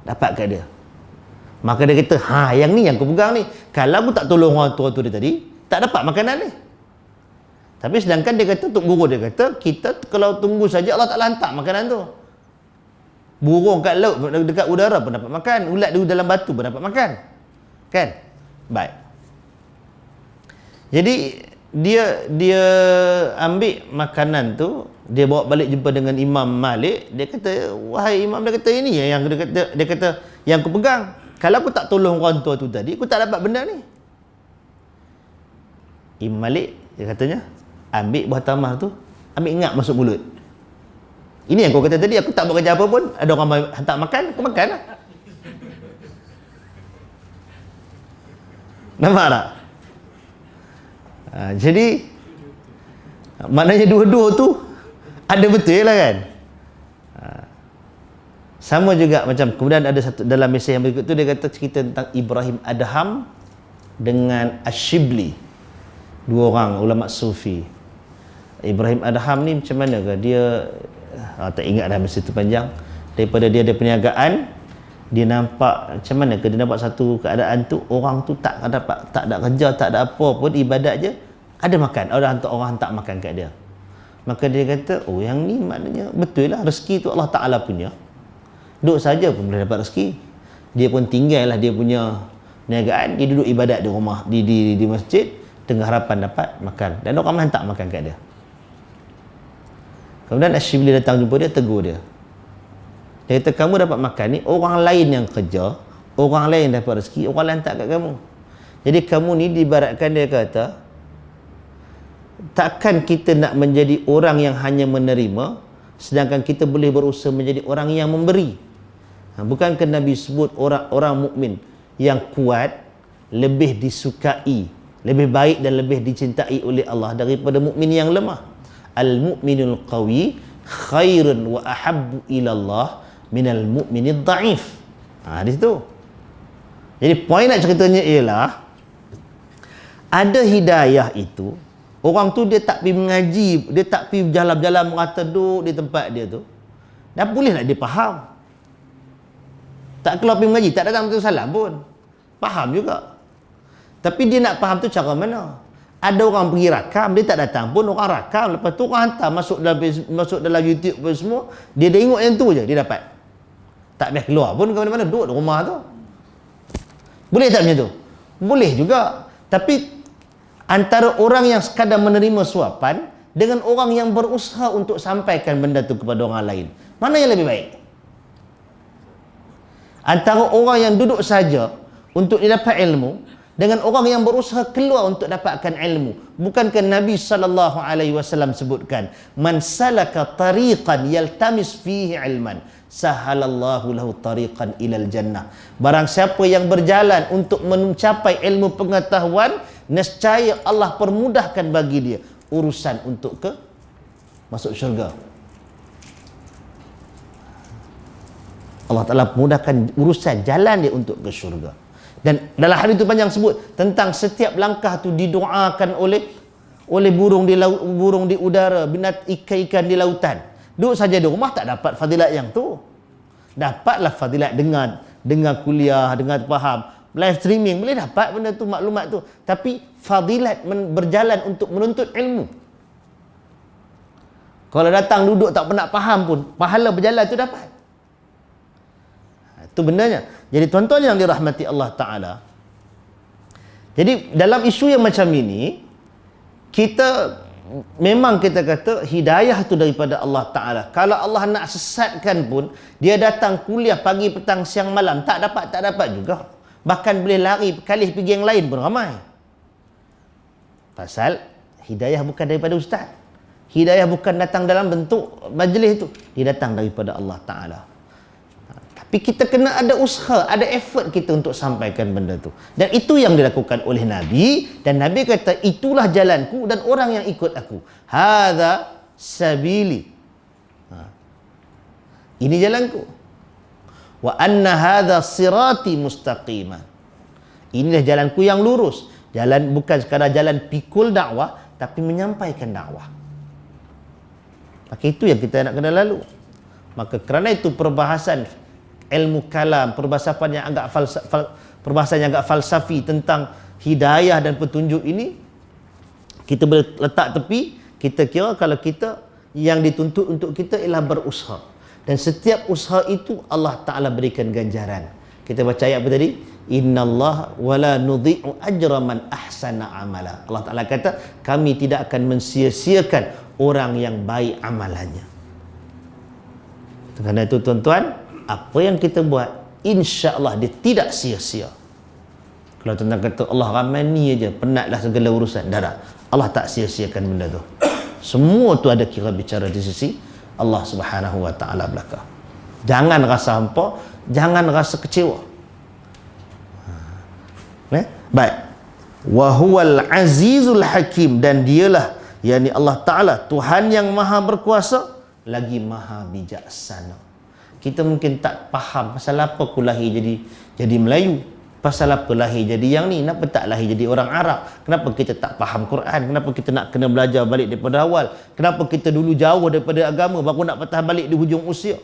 dapat kat dia. Maka dia kata, yang ni yang aku pegang ni, kalau aku tak tolong orang tua tu dia tadi, tak dapat makanan ni. Tapi sedangkan dia kata, untuk guru dia kata, kita kalau tunggu saja Allah Ta'ala hantar makanan tu. Burung kat laut, dekat udara pun dapat makan, ulat di dalam batu pun dapat makan, kan? Baik. Jadi dia ambil makanan tu, dia bawa balik jumpa dengan Imam Malik. Dia kata, wahai Imam, dia kata ini yang dia kata yang aku pegang. Kalau aku tak tolong orang tua tu tadi, aku tak dapat benda ni. Imam Malik dia katanya, ambil buah tamar tu, ambil ngap masuk mulut. Ini yang kau kata tadi, aku tak buat kerja apa pun, ada orang hantar makan, aku makan lah. Nampak tak? Jadi maknanya dua-dua tu ada betul lah kan. Sama juga macam kemudian ada satu dalam mesej yang berikut tu, dia kata cerita tentang Ibrahim Adham dengan Ash-Shibli, dua orang ulama sufi. Ibrahim Adham ni macam mana ke dia, tak ingat dah, mesej tu panjang. Daripada dia ada perniagaan, dia nampak macam mana ke, dia nampak satu keadaan tu, orang tu tak ada kerja, tak ada apa pun, ibadat je, ada makan, orang hantar makan kat dia. Maka dia kata, oh yang ni maknanya betul lah, rezeki tu Allah Ta'ala punya, duduk saja pun boleh dapat rezeki. Dia pun tinggal lah dia punya perniagaan, dia duduk ibadat di rumah, di masjid, dengan harapan dapat makan, dan orang hantar makan kat dia. Kemudian Ash-Shibli datang jumpa dia, tegur dia. Dia kata, kamu dapat makan ni, orang lain yang kerja, orang lain yang dapat rezeki, orang lain tak kat kamu. Jadi kamu ni diibaratkan, dia kata, takkan kita nak menjadi orang yang hanya menerima, sedangkan kita boleh berusaha menjadi orang yang memberi. Bukankah Nabi sebut orang mukmin yang kuat lebih disukai, lebih baik dan lebih dicintai oleh Allah daripada mukmin yang lemah. Al-mu'minul qawi khairun wa ahabbu ilallah minal mu'minid da'if. Di situ. Jadi poin nak ceritanya ialah, ada hidayah itu, orang tu dia tak pergi mengaji, dia tak pergi berjalan-jalan merata duduk di tempat dia tu, dah boleh nak dia faham. Tak keluar pergi mengaji, tak datang betul salam pun, faham juga. Tapi dia nak faham tu cara mana? Ada orang pergi rakam, dia tak datang pun, orang rakam, lepas tu orang hantar masuk dalam YouTube pun semua, dia tengok yang tu je, dia dapat. Tak payah keluar pun ke mana-mana, duduk di rumah tu. Boleh tak macam tu? Boleh juga. Tapi antara orang yang sekadar menerima suapan dengan orang yang berusaha untuk sampaikan benda tu kepada orang lain, mana yang lebih baik? Antara orang yang duduk saja untuk didapat ilmu dengan orang yang berusaha keluar untuk dapatkan ilmu. Bukankah Nabi SAW sebutkan, man salaka tariqan yaltamis fihi ilman sahalallahu lahu tariqan ilal jannah. Barang siapa yang berjalan untuk mencapai ilmu pengetahuan, nescaya Allah permudahkan bagi dia urusan untuk masuk syurga. Allah Ta'ala mudahkan urusan jalan dia untuk ke syurga. Dan dalam hadis itu panjang sebut tentang setiap langkah tu didoakan oleh burung di laut, burung di udara, ikan-ikan di lautan. Duduk saja di rumah tak dapat fadilat yang tu. Dapatlah fadilat dengan kuliah, dengan faham, live streaming boleh dapat benda tu, maklumat tu. Tapi fadilat berjalan untuk menuntut ilmu. Kalau datang duduk tak pernah faham pun, pahala berjalan tu dapat. Itu benarnya. Jadi tuan-tuan yang dirahmati Allah Ta'ala, jadi dalam isu yang macam ini, memang kita kata hidayah itu daripada Allah Ta'ala. Kalau Allah nak sesatkan pun, dia datang kuliah pagi, petang, siang, malam, tak dapat juga. Bahkan boleh lari kalih pergi yang lain pun ramai. Pasal hidayah bukan daripada ustaz. Hidayah bukan datang dalam bentuk majlis itu. Dia datang daripada Allah Ta'ala. Tapi kita kena ada usaha, ada effort kita untuk sampaikan benda tu. Dan itu yang dilakukan oleh Nabi. Dan Nabi kata, itulah jalanku dan orang yang ikut aku. Hadha sabili. Ini jalanku. Wa anna hadha sirati mustaqiman. Inilah jalanku yang lurus. Jalan bukan sekadar jalan pikul dakwah, tapi menyampaikan dakwah. Maka itu yang kita nak kena lalu. Maka kerana itu perbahasan ilmu kalam, perbahasan yang agak falsafi tentang hidayah dan petunjuk ini, kita boleh letak tepi. Kita kira kalau kita, yang dituntut untuk kita ialah berusaha. Dan setiap usaha itu Allah Ta'ala berikan ganjaran. Kita baca ayat apa tadi? Innallaha wala nudhi'u ajra man ahsana amala. Allah Ta'ala kata, kami tidak akan mensia-siakan orang yang baik amalannya. Kerana itu tuan-tuan, apa yang kita buat, insya-Allah dia tidak sia-sia. Kalau tuan-tuan kata Allah ramai ni aja, penatlah segala urusan, dah. Allah tak sia-siakan benda tu. Semua tu ada kira bicara di sisi Allah Subhanahu wa taala belaka. Jangan rasa hampa, jangan rasa kecewa. Baik. Wa huwal azizul hakim, dan dialah yakni Allah Taala Tuhan yang maha berkuasa lagi maha bijaksana. Kita mungkin tak faham pasal apa aku lahir jadi Melayu, pasal apa lahir jadi yang ni, kenapa tak lahir jadi orang Arab, kenapa kita tak faham Quran, kenapa kita nak kena belajar balik daripada awal, kenapa kita dulu jauh daripada agama baru nak patah balik di hujung usia.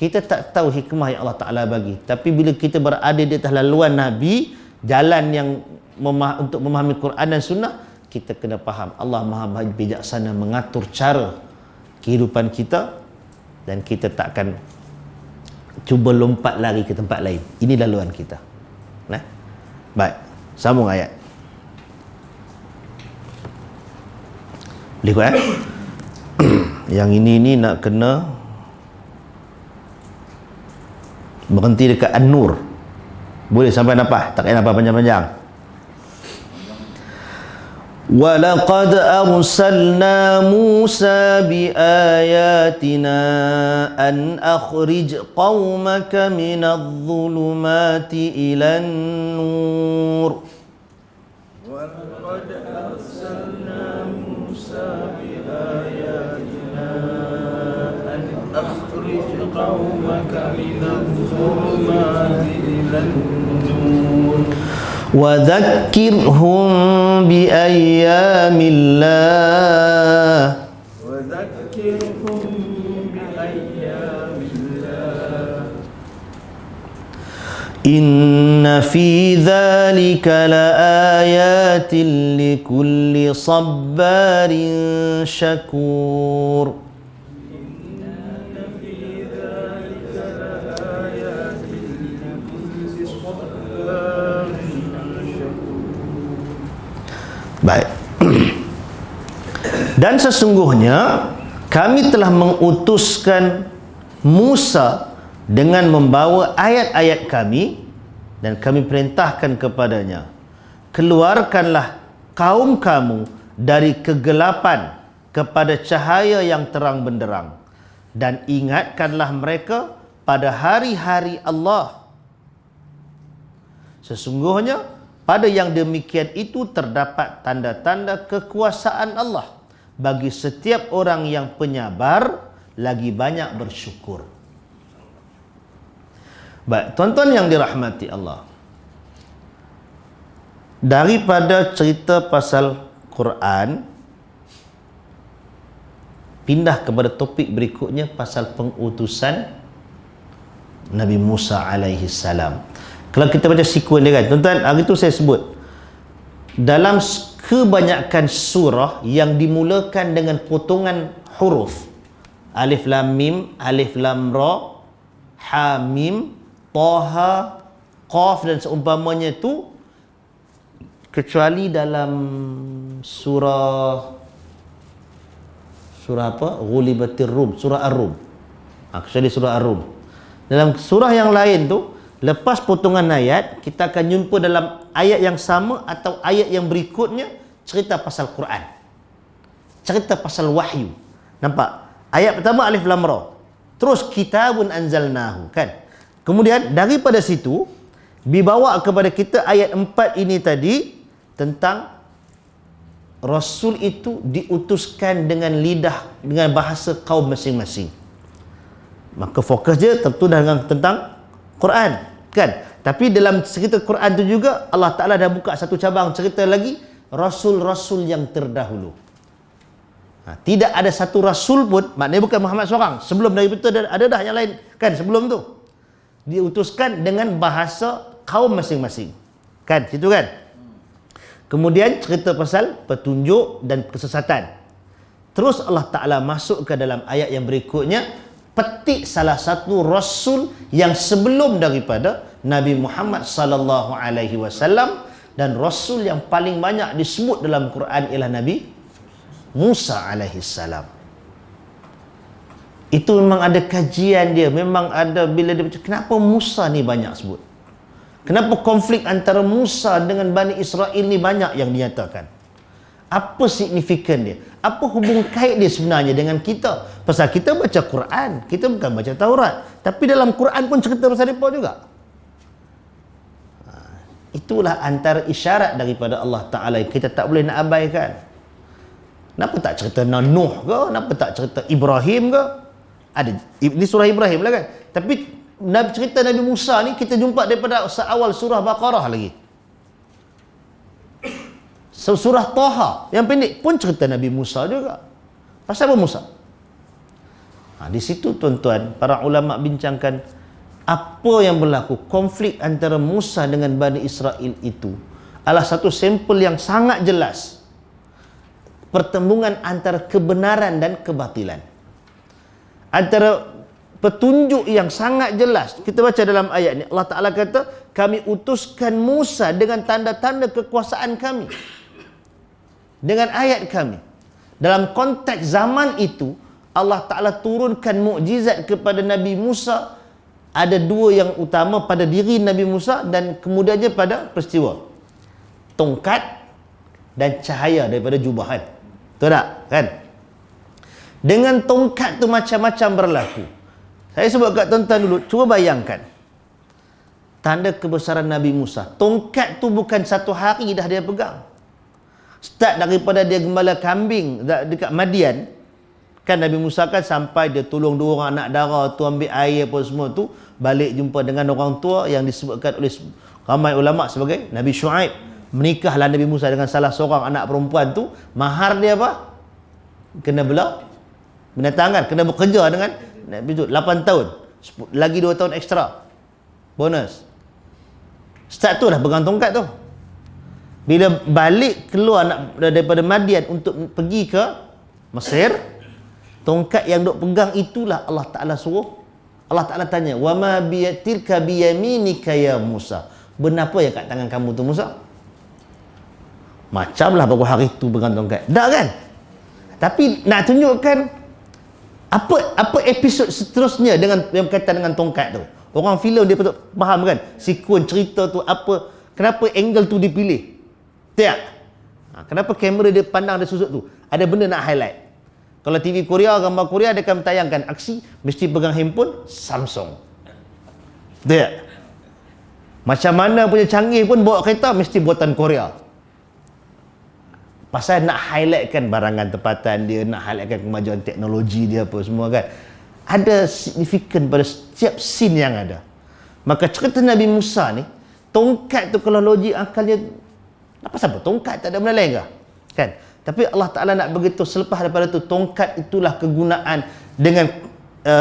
Kita tak tahu hikmah yang Allah Ta'ala bagi. Tapi bila kita berada di atas laluan Nabi, jalan yang untuk memahami Quran dan Sunnah, kita kena faham Allah maha bijaksana mengatur cara kehidupan kita, dan kita takkan cuba lompat lari ke tempat lain. Ini laluan kita. Nah, baik, sambung ayat. Boleh kot Yang ini nak kena berhenti dekat An-Nur. Boleh sampai nafas, tak payah nafas panjang-panjang. وَلَقَدْ أَرْسَلْنَا مُوسَى بِآيَاتِنَا أَنْ أَخْرِجْ قَوْمَكَ مِنَ الظُّلُمَاتِ إِلَى النُّورِ وَلَقَدْ أَرْسَلْنَا مُوسَى بِآيَاتِنَا أَنْ أَخْرِجْ قَوْمَكَ مِنَ الظُّلُمَاتِ إِلَى النُّورِ وَذَكِّرْهُمْ بِأَيَّامِ اللَّهِ وَذَكِّرْهُمْ بِأَيَّامِ اللَّهِ إِنَّ فِي ذَلِكَ لَآيَاتٍ لِكُلِّ صَبَّارٍ شَكُورٍ. Baik. Dan sesungguhnya kami telah mengutuskan Musa dengan membawa ayat-ayat kami, dan kami perintahkan kepadanya, keluarkanlah kaum kamu dari kegelapan kepada cahaya yang terang benderang, dan ingatkanlah mereka pada hari-hari Allah. Sesungguhnya pada yang demikian itu terdapat tanda-tanda kekuasaan Allah bagi setiap orang yang penyabar, lagi banyak bersyukur. Baik, tuan-tuan yang dirahmati Allah, daripada cerita pasal Quran, pindah kepada topik berikutnya pasal pengutusan Nabi Musa alaihi salam. Kalau kita baca sekuen dia kan, tuan-tuan, hari itu saya sebut, dalam kebanyakan surah yang dimulakan dengan potongan huruf alif lam mim, alif lam ra, Hamim, Taha, Qaf dan seumpamanya itu, kecuali dalam surah apa? Ghulibatir Rum, surah Ar-Rum. Kecuali surah Ar-Rum. Dalam surah yang lain tu, lepas potongan ayat, kita akan jumpa dalam ayat yang sama atau ayat yang berikutnya cerita pasal Quran. Cerita pasal wahyu. Nampak? Ayat pertama Alif Lam Ra. Terus kitabun anzalnahu, kan? Kemudian daripada situ dibawa kepada kita ayat 4 ini tadi tentang Rasul itu diutuskan dengan lidah, dengan bahasa kaum masing-masing. Maka fokus dia tentu dengan tentang Quran, kan? Tapi dalam cerita Quran tu juga Allah Ta'ala dah buka satu cabang cerita lagi, Rasul-Rasul yang terdahulu. Tidak ada satu Rasul pun, maknanya bukan Muhammad seorang. Sebelum dari itu ada dah yang lain, kan? Sebelum tu diutuskan dengan bahasa kaum masing-masing, kan? Situ kan? Kemudian cerita pasal petunjuk dan kesesatan. Terus Allah Ta'ala masuk ke dalam ayat yang berikutnya, petik salah satu Rasul yang sebelum daripada Nabi Muhammad sallallahu alaihi wasallam, dan Rasul yang paling banyak disebut dalam Quran ialah Nabi Musa alaihi salam. Itu memang ada kajian dia, memang ada bila dia baca, kenapa Musa ni banyak sebut? Kenapa konflik antara Musa dengan Bani Israel ni banyak yang dinyatakan? Apa signifikan dia? Apa hubung kait dia sebenarnya dengan kita? Pasal kita baca Quran, kita bukan baca Taurat. Tapi dalam Quran pun cerita pasal mereka juga. Itulah antara isyarat daripada Allah Ta'ala yang kita tak boleh nak abaikan. Kenapa tak cerita Nuh ke? Kenapa tak cerita Ibrahim ke? Ada, ini surah Ibrahim lah kan? Tapi cerita Nabi Musa ni kita jumpa daripada seawal surah Baqarah lagi. Surah Taha yang pendek pun cerita Nabi Musa juga. Pasal apa Musa? Di situ tuan-tuan, para ulama bincangkan apa yang berlaku. Konflik antara Musa dengan Bani Israel itu adalah satu sampel yang sangat jelas pertembungan antara kebenaran dan kebatilan, antara petunjuk yang sangat jelas. Kita baca dalam ayat ni, Allah Ta'ala kata, kami utuskan Musa dengan tanda-tanda kekuasaan kami, dengan ayat kami. Dalam konteks zaman itu, Allah Ta'ala turunkan mukjizat kepada Nabi Musa. Ada dua yang utama pada diri Nabi Musa dan kemudiannya pada peristiwa. Tongkat dan cahaya daripada jubahan. Betul tak? Kan? Dengan tongkat tu macam-macam berlaku. Saya sebut kat tuan-tuan dulu, cuba bayangkan tanda kebesaran Nabi Musa. Tongkat tu bukan satu hari dah dia pegang. Start daripada dia gembala kambing dekat Madian, kan Nabi Musa kan sampai dia tolong dua orang anak dara tu ambil air apa semua tu, balik jumpa dengan orang tua yang disebutkan oleh ramai ulama sebagai Nabi Syuaib. Menikahlah Nabi Musa dengan salah seorang anak perempuan tu. Mahar dia apa? Kena bela binatang kan, kena bekerja dengan Nabi tu 8 tahun. Lagi 2 tahun ekstra bonus. Start tu dah pegang tongkat tu. Bila balik keluar daripada Madian untuk pergi ke Mesir, tongkat yang duk pegang itulah Allah Ta'ala suruh. Allah Ta'ala tanya, wa ma biyatilka biyaminika ya Musa. Benapa yang kat tangan kamu tu Musa? Macamlah baru hari tu pegang tongkat. Tak kan? Tapi nak tunjukkan apa episod seterusnya dengan yang berkaitan dengan tongkat tu. Orang filem dia patut faham kan sekuen cerita tu apa, kenapa angle tu dipilih. Tak? Kenapa kamera dia pandang dia susut tu? Ada benda nak highlight. Kalau TV Korea, gambar Korea dia akan tayangkan aksi mesti pegang handphone Samsung. Tak? Macam mana punya canggih pun bawa kereta mesti buatan Korea. Pasal nak highlightkan barangan tempatan dia, nak highlightkan kemajuan teknologi dia apa semua kan. Ada signifikan pada setiap scene yang ada. Maka cerita Nabi Musa ni, tongkat tu kalau logik akalnya, apa sebab tongkat tak ada benda lain ke? Kan? Tapi Allah Ta'ala nak begitu selepas daripada tu, tongkat itulah kegunaan dengan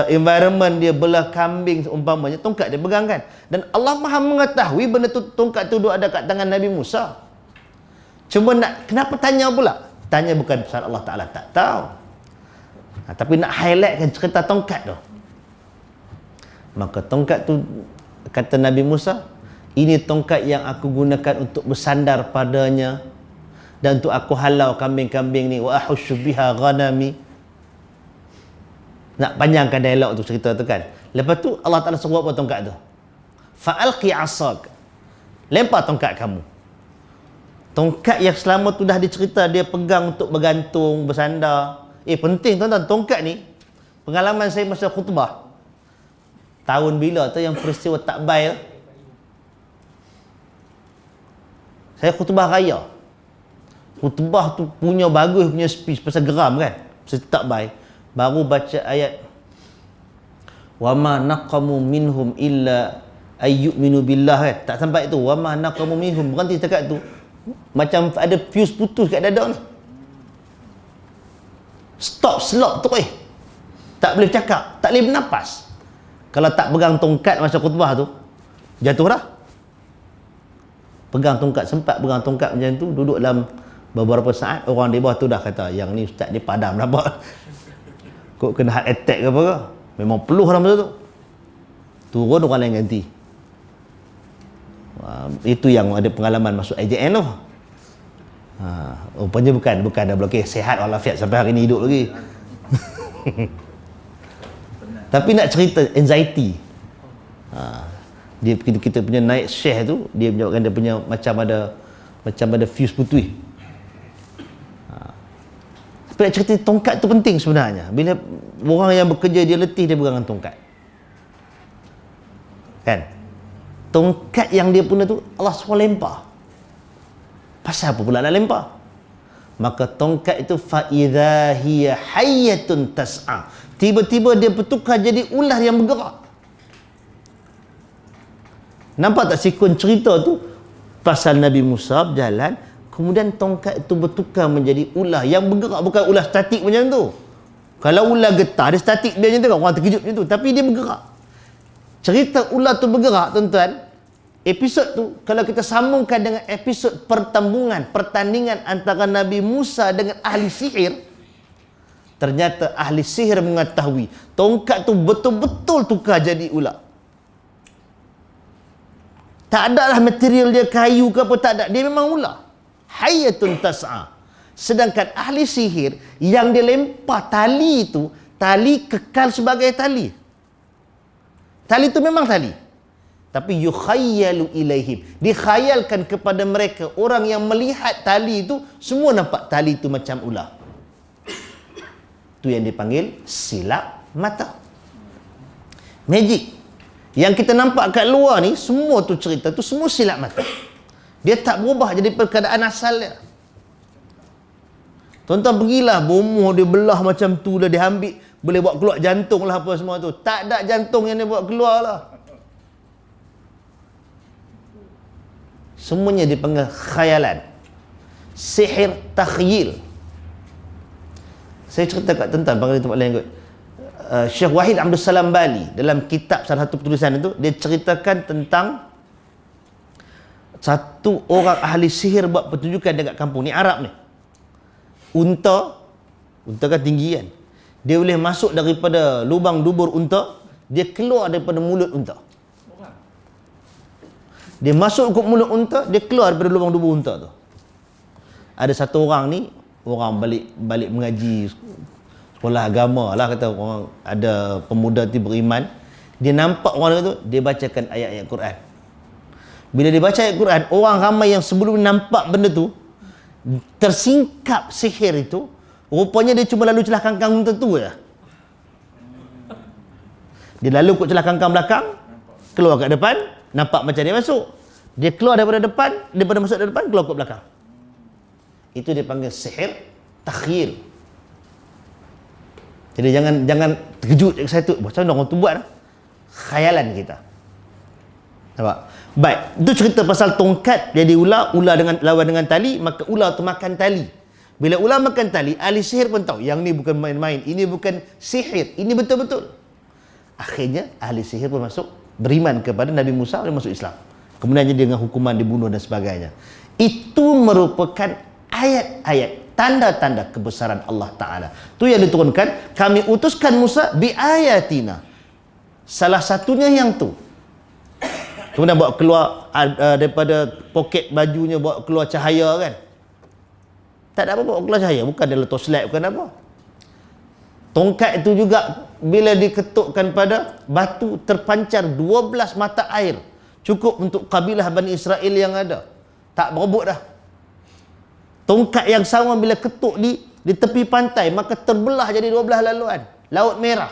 environment dia, belah kambing umpamanya, tongkat dia pegang kan. Dan Allah Maha mengetahui benda tu, tongkat tu ada kat tangan Nabi Musa. Cuma kenapa tanya pula? Tanya bukan pasal Allah Ta'ala tak tahu. Tapi nak highlightkan cerita tongkat tu. Maka tongkat tu, kata Nabi Musa, ini tongkat yang aku gunakan untuk bersandar padanya dan untuk aku halau kambing-kambing ni, wa ahushu biha ghanami. Nak panjangkan dialog tu, cerita tu kan. Lepas tu Allah Ta'ala suruh apa tongkat tu? Fa'alqi asak. Lempar tongkat kamu. Tongkat yang selama tu dah dicerita dia pegang untuk bergantung, bersandar. Penting tuan-tuan, tongkat ni pengalaman saya masa khutbah. Tahun bila tu yang peristiwa takbir? Saya khutbah raya. Khutbah tu punya bagus punya speech pasal geram kan. Pasal takbir. Baru baca ayat wa ma naqamu minhum illa ayyuminu billah kan. Tak sampai tu. Wa ma naqamu minhum, berhenti dekat tu. Macam ada fuse putus kat dada ni. Stop slot tu tak boleh cakap, tak boleh bernafas. Kalau tak pegang tongkat masa khutbah tu, jatuh dah. Pegang tongkat, sempat pegang tongkat macam tu, duduk dalam beberapa saat, orang di bawah tu dah kata, yang ni ustaz ni padam nampak. Kok kena heart attack ke apa ke? Memang peluh dah masa tu. Turun orang lain ganti. Itu yang ada pengalaman masuk AJN tu. Rupanya bukan dah blokir, sihat walafiat sampai hari ni hidup lagi. Tapi nak cerita anxiety. Dia kita punya naik share tu, dia menyebabkan dia punya macam ada fuse putus. Tapi nak cerita tongkat tu penting sebenarnya. Bila orang yang bekerja dia letih, dia pegang tongkat. Kan? Tongkat yang dia punya tu Allah SWT lempar. Pasal apa pula nak lempar? Maka tongkat itu fa idza hiya hayyatun tas'a. Tiba-tiba dia bertukar jadi ular yang bergerak. Nampak tak sikun cerita tu? Pasal Nabi Musa berjalan, kemudian tongkat itu bertukar menjadi ular yang bergerak, bukan ular statik macam tu. Kalau ular getah, dia statik dia macam tu, orang terkejut macam tu, tapi dia bergerak. Cerita ular tu bergerak, tuan-tuan, episod tu kalau kita sambungkan dengan episod pertandingan antara Nabi Musa dengan ahli sihir, ternyata ahli sihir mengetahui tongkat tu betul-betul tukar jadi ular. Tak ada lah material dia kayu ke apa, tak ada. Dia memang ular. Hayyatun tas'a. Sedangkan ahli sihir yang dia lempar tali itu, tali kekal sebagai tali. Tali itu memang tali. Tapi yukhayyalu ilaihim. Dikhayalkan kepada mereka, orang yang melihat tali itu, semua nampak tali itu macam ular. Itu yang dipanggil silap mata. Magic. Yang kita nampak kat luar ni, semua tu cerita tu, semua silap mata. Dia tak berubah jadi perkataan asal dia. Tuan-tuan pergilah, bomoh dia belah macam tu dah, dia ambil, boleh buat keluar jantung lah apa semua tu. Tak ada jantung yang dia buat keluar lah. Semuanya dipanggil khayalan. Sihir takhyil. Saya cerita kat tuan-tuan, panggil tempat lain kot. Syekh Wahid Abdul Salam Bali dalam kitab salah satu tulisan itu, dia ceritakan tentang satu orang ahli sihir buat pertunjukan dekat kampung ni, Arab ni. Unta kan tinggi kan, dia boleh masuk daripada lubang dubur unta, dia keluar daripada mulut unta. Dia masuk ke mulut unta, dia keluar daripada lubang dubur unta tu. Ada satu orang ni, orang balik mengaji sekolah agama lah, kata orang, ada pemuda tu beriman, dia nampak orang tu, dia bacakan ayat-ayat Quran. Bila dia baca ayat Quran, orang ramai yang sebelum nampak benda tu tersingkap sihir itu, rupanya dia cuma lalu celah kangkang tertentu je. Dia lalu kot celah kangkang belakang, keluar kat depan, nampak macam dia masuk. Dia keluar daripada depan, daripada masuk dari depan, keluar kot belakang. Itu dia panggil sihir takhyil. Jadi jangan terkejut, excited. Macam mana orang tu buat? Khayalan kita. Nampak? Baik, itu cerita pasal tongkat jadi ular dengan lawan dengan tali, maka ular tu makan tali. Bila ular makan tali, ahli sihir pun tahu, yang ni bukan main-main, ini bukan sihir, ini betul-betul. Akhirnya ahli sihir pun masuk, beriman kepada Nabi Musa dan masuk Islam. Kemudian dia dengan hukuman dibunuh dan sebagainya. Itu merupakan ayat-ayat, tanda-tanda kebesaran Allah Ta'ala. Itu yang diturunkan, kami utuskan Musa bi ayatina. Salah satunya yang tu. Kemudian bawa keluar daripada poket bajunya, bawa keluar cahaya kan. Tak ada apa bawa keluar cahaya, bukan dalam torchlight, bukan apa. Tongkat itu juga bila diketukkan pada batu terpancar 12 mata air. Cukup untuk kabilah Bani Israel yang ada. Tak berebut dah. Tongkat yang sama bila ketuk di tepi pantai, maka terbelah jadi 12 laluan. Laut Merah.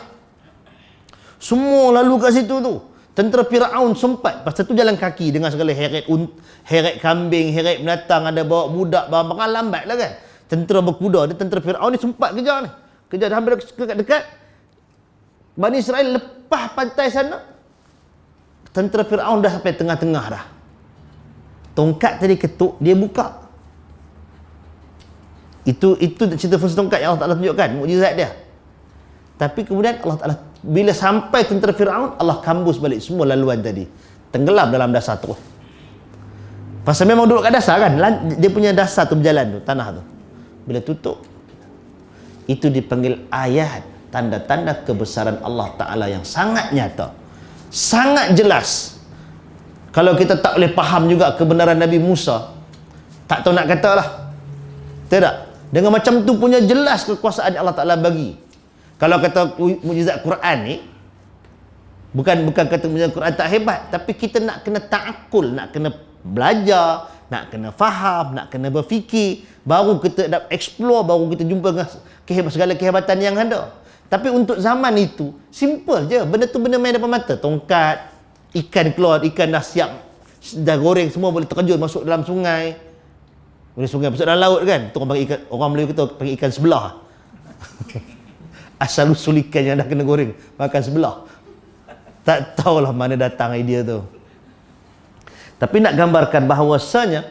Semua lalu kat situ tu. Tentera Firaun sempat. Pasal tu jalan kaki dengan segala heret kambing, heret binatang, ada bawa budak, barang-barang lambat lah kan. Tentera berkuda, tentera Firaun ni sempat kejar ni. Kejar hampir dekat. Bani Israel lepas pantai sana. Tentera Firaun dah sampai tengah-tengah dah. Tongkat tadi ketuk, dia buka. Itu cerita fungsi tongkat yang Allah Ta'ala tunjukkan, mukjizat dia. Tapi kemudian Allah Ta'ala bila sampai tentera Firaun, Allah kambus balik semua laluan tadi. Tenggelam dalam dasar tu. Pasal memang duduk kat dasar kan, dia punya dasar tu berjalan tu, tanah tu. Bila tutup, itu dipanggil ayat, tanda-tanda kebesaran Allah Ta'ala yang sangat nyata, sangat jelas. Kalau kita tak boleh faham juga kebenaran Nabi Musa, tak tahu nak kata lah. Tidak. Dengan macam tu punya jelas kekuasaan Allah Ta'ala bagi. Kalau kata mukjizat Quran ni, bukan kata mukjizat Quran tak hebat, tapi kita nak kena ta'akul, nak kena belajar, nak kena faham, nak kena berfikir, baru kita nak explore, baru kita jumpa dengan segala kehebatan yang ada. Tapi untuk zaman itu, simple je. Benda tu benda main depan mata. Tongkat, ikan keluar, ikan dah siap, dah goreng, semua boleh terjun masuk dalam sungai. Boleh sungai, masuk dalam laut kan. Tu orang panggil ikan, orang Melayu kata panggil ikan sebelah. Asal usul ikan yang dah kena goreng, makan sebelah. Tak tahulah mana datang idea tu. Tapi nak gambarkan bahawasanya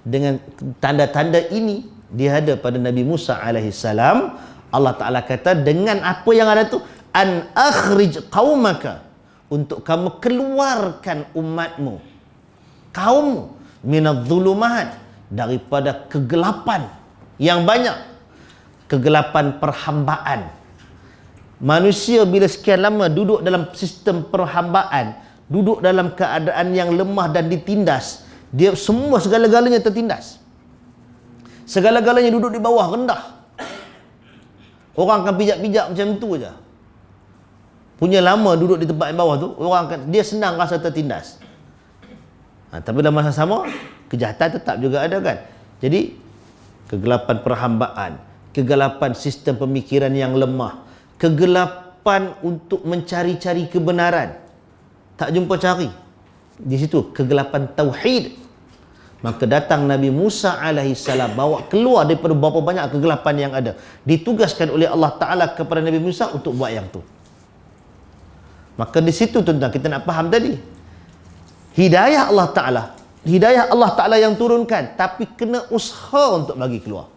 dengan tanda-tanda ini dia ada pada Nabi Musa alaihissalam. Allah Ta'ala kata dengan apa yang ada tu, an akhrij qaumaka, untuk kamu keluarkan umatmu, kaummu, minadh-dhulumat, daripada kegelapan yang banyak, kegelapan perhambaan. Manusia bila sekian lama duduk dalam sistem perhambaan, duduk dalam keadaan yang lemah dan ditindas, dia semua segala-galanya tertindas. Segala-galanya duduk di bawah, rendah. Orang akan pijak-pijak macam tu je. Punya lama duduk di tempat yang bawah tu, dia senang rasa tertindas. Tapi dalam masa sama, kejahatan tetap juga ada kan. Jadi kegelapan perhambaan, kegelapan sistem pemikiran yang lemah, kegelapan untuk mencari-cari kebenaran, tak jumpa cari. Di situ kegelapan tauhid. Maka datang Nabi Musa alaihissalam, bawa keluar daripada berapa banyak kegelapan yang ada. Ditugaskan oleh Allah Ta'ala kepada Nabi Musa untuk buat yang tu. Maka di situ tuan-tuan kita nak faham tadi, hidayah Allah Ta'ala yang turunkan, tapi kena usaha untuk bagi keluar.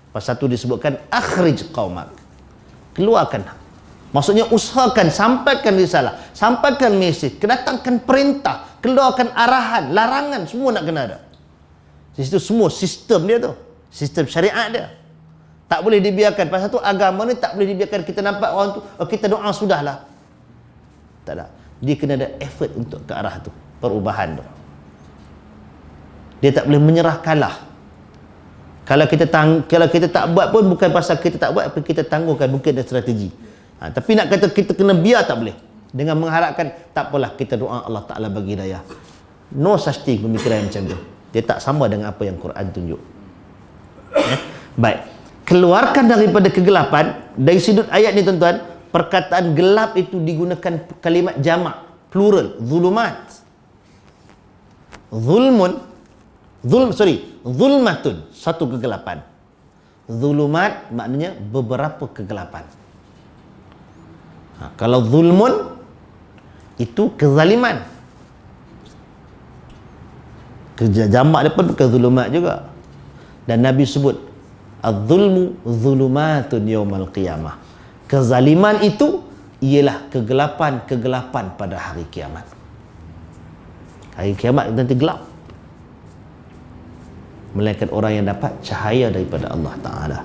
Pasal tu disebutkan akhrij qaumak, keluarkan. Maksudnya usahakan, sampaikan risalah, sampaikan mesej, kedatangkan perintah, keluarkan arahan, larangan, semua nak kena ada. Di situ semua sistem dia tu, sistem syariat dia. Tak boleh dibiarkan. Pasal tu agama ni tak boleh dibiarkan kita nampak orang tu, kita doa sudahlah. Tak ada. Dia kena ada effort untuk ke arah tu, perubahan tu. Dia tak boleh menyerah kalah. Kalau kita tak buat pun bukan pasal kita tak buat, apa kita tangguhkan, mungkin ada strategi. Tapi nak kata kita kena biar, tak boleh. Dengan mengharapkan tak apalah, kita doa Allah Ta'ala bagi hidayah. No such thing pemikiran macam tu. Dia tak sama dengan apa yang Quran tunjuk. Baik. Keluarkan daripada kegelapan. Dari sudut ayat ni tuan-tuan, perkataan gelap itu digunakan kalimat jamak, plural, zulumat. Zulmatun, satu kegelapan. Zulumat maknanya beberapa kegelapan. Kalau zulmun itu kezaliman. Jamak dia pun bukan zulumat juga. Dan Nabi sebut az-zulmu zulumatun yaumal qiyamah. Kezaliman itu ialah kegelapan-kegelapan pada hari kiamat. Hari kiamat nanti gelap. Melainkan orang yang dapat cahaya daripada Allah Ta'ala.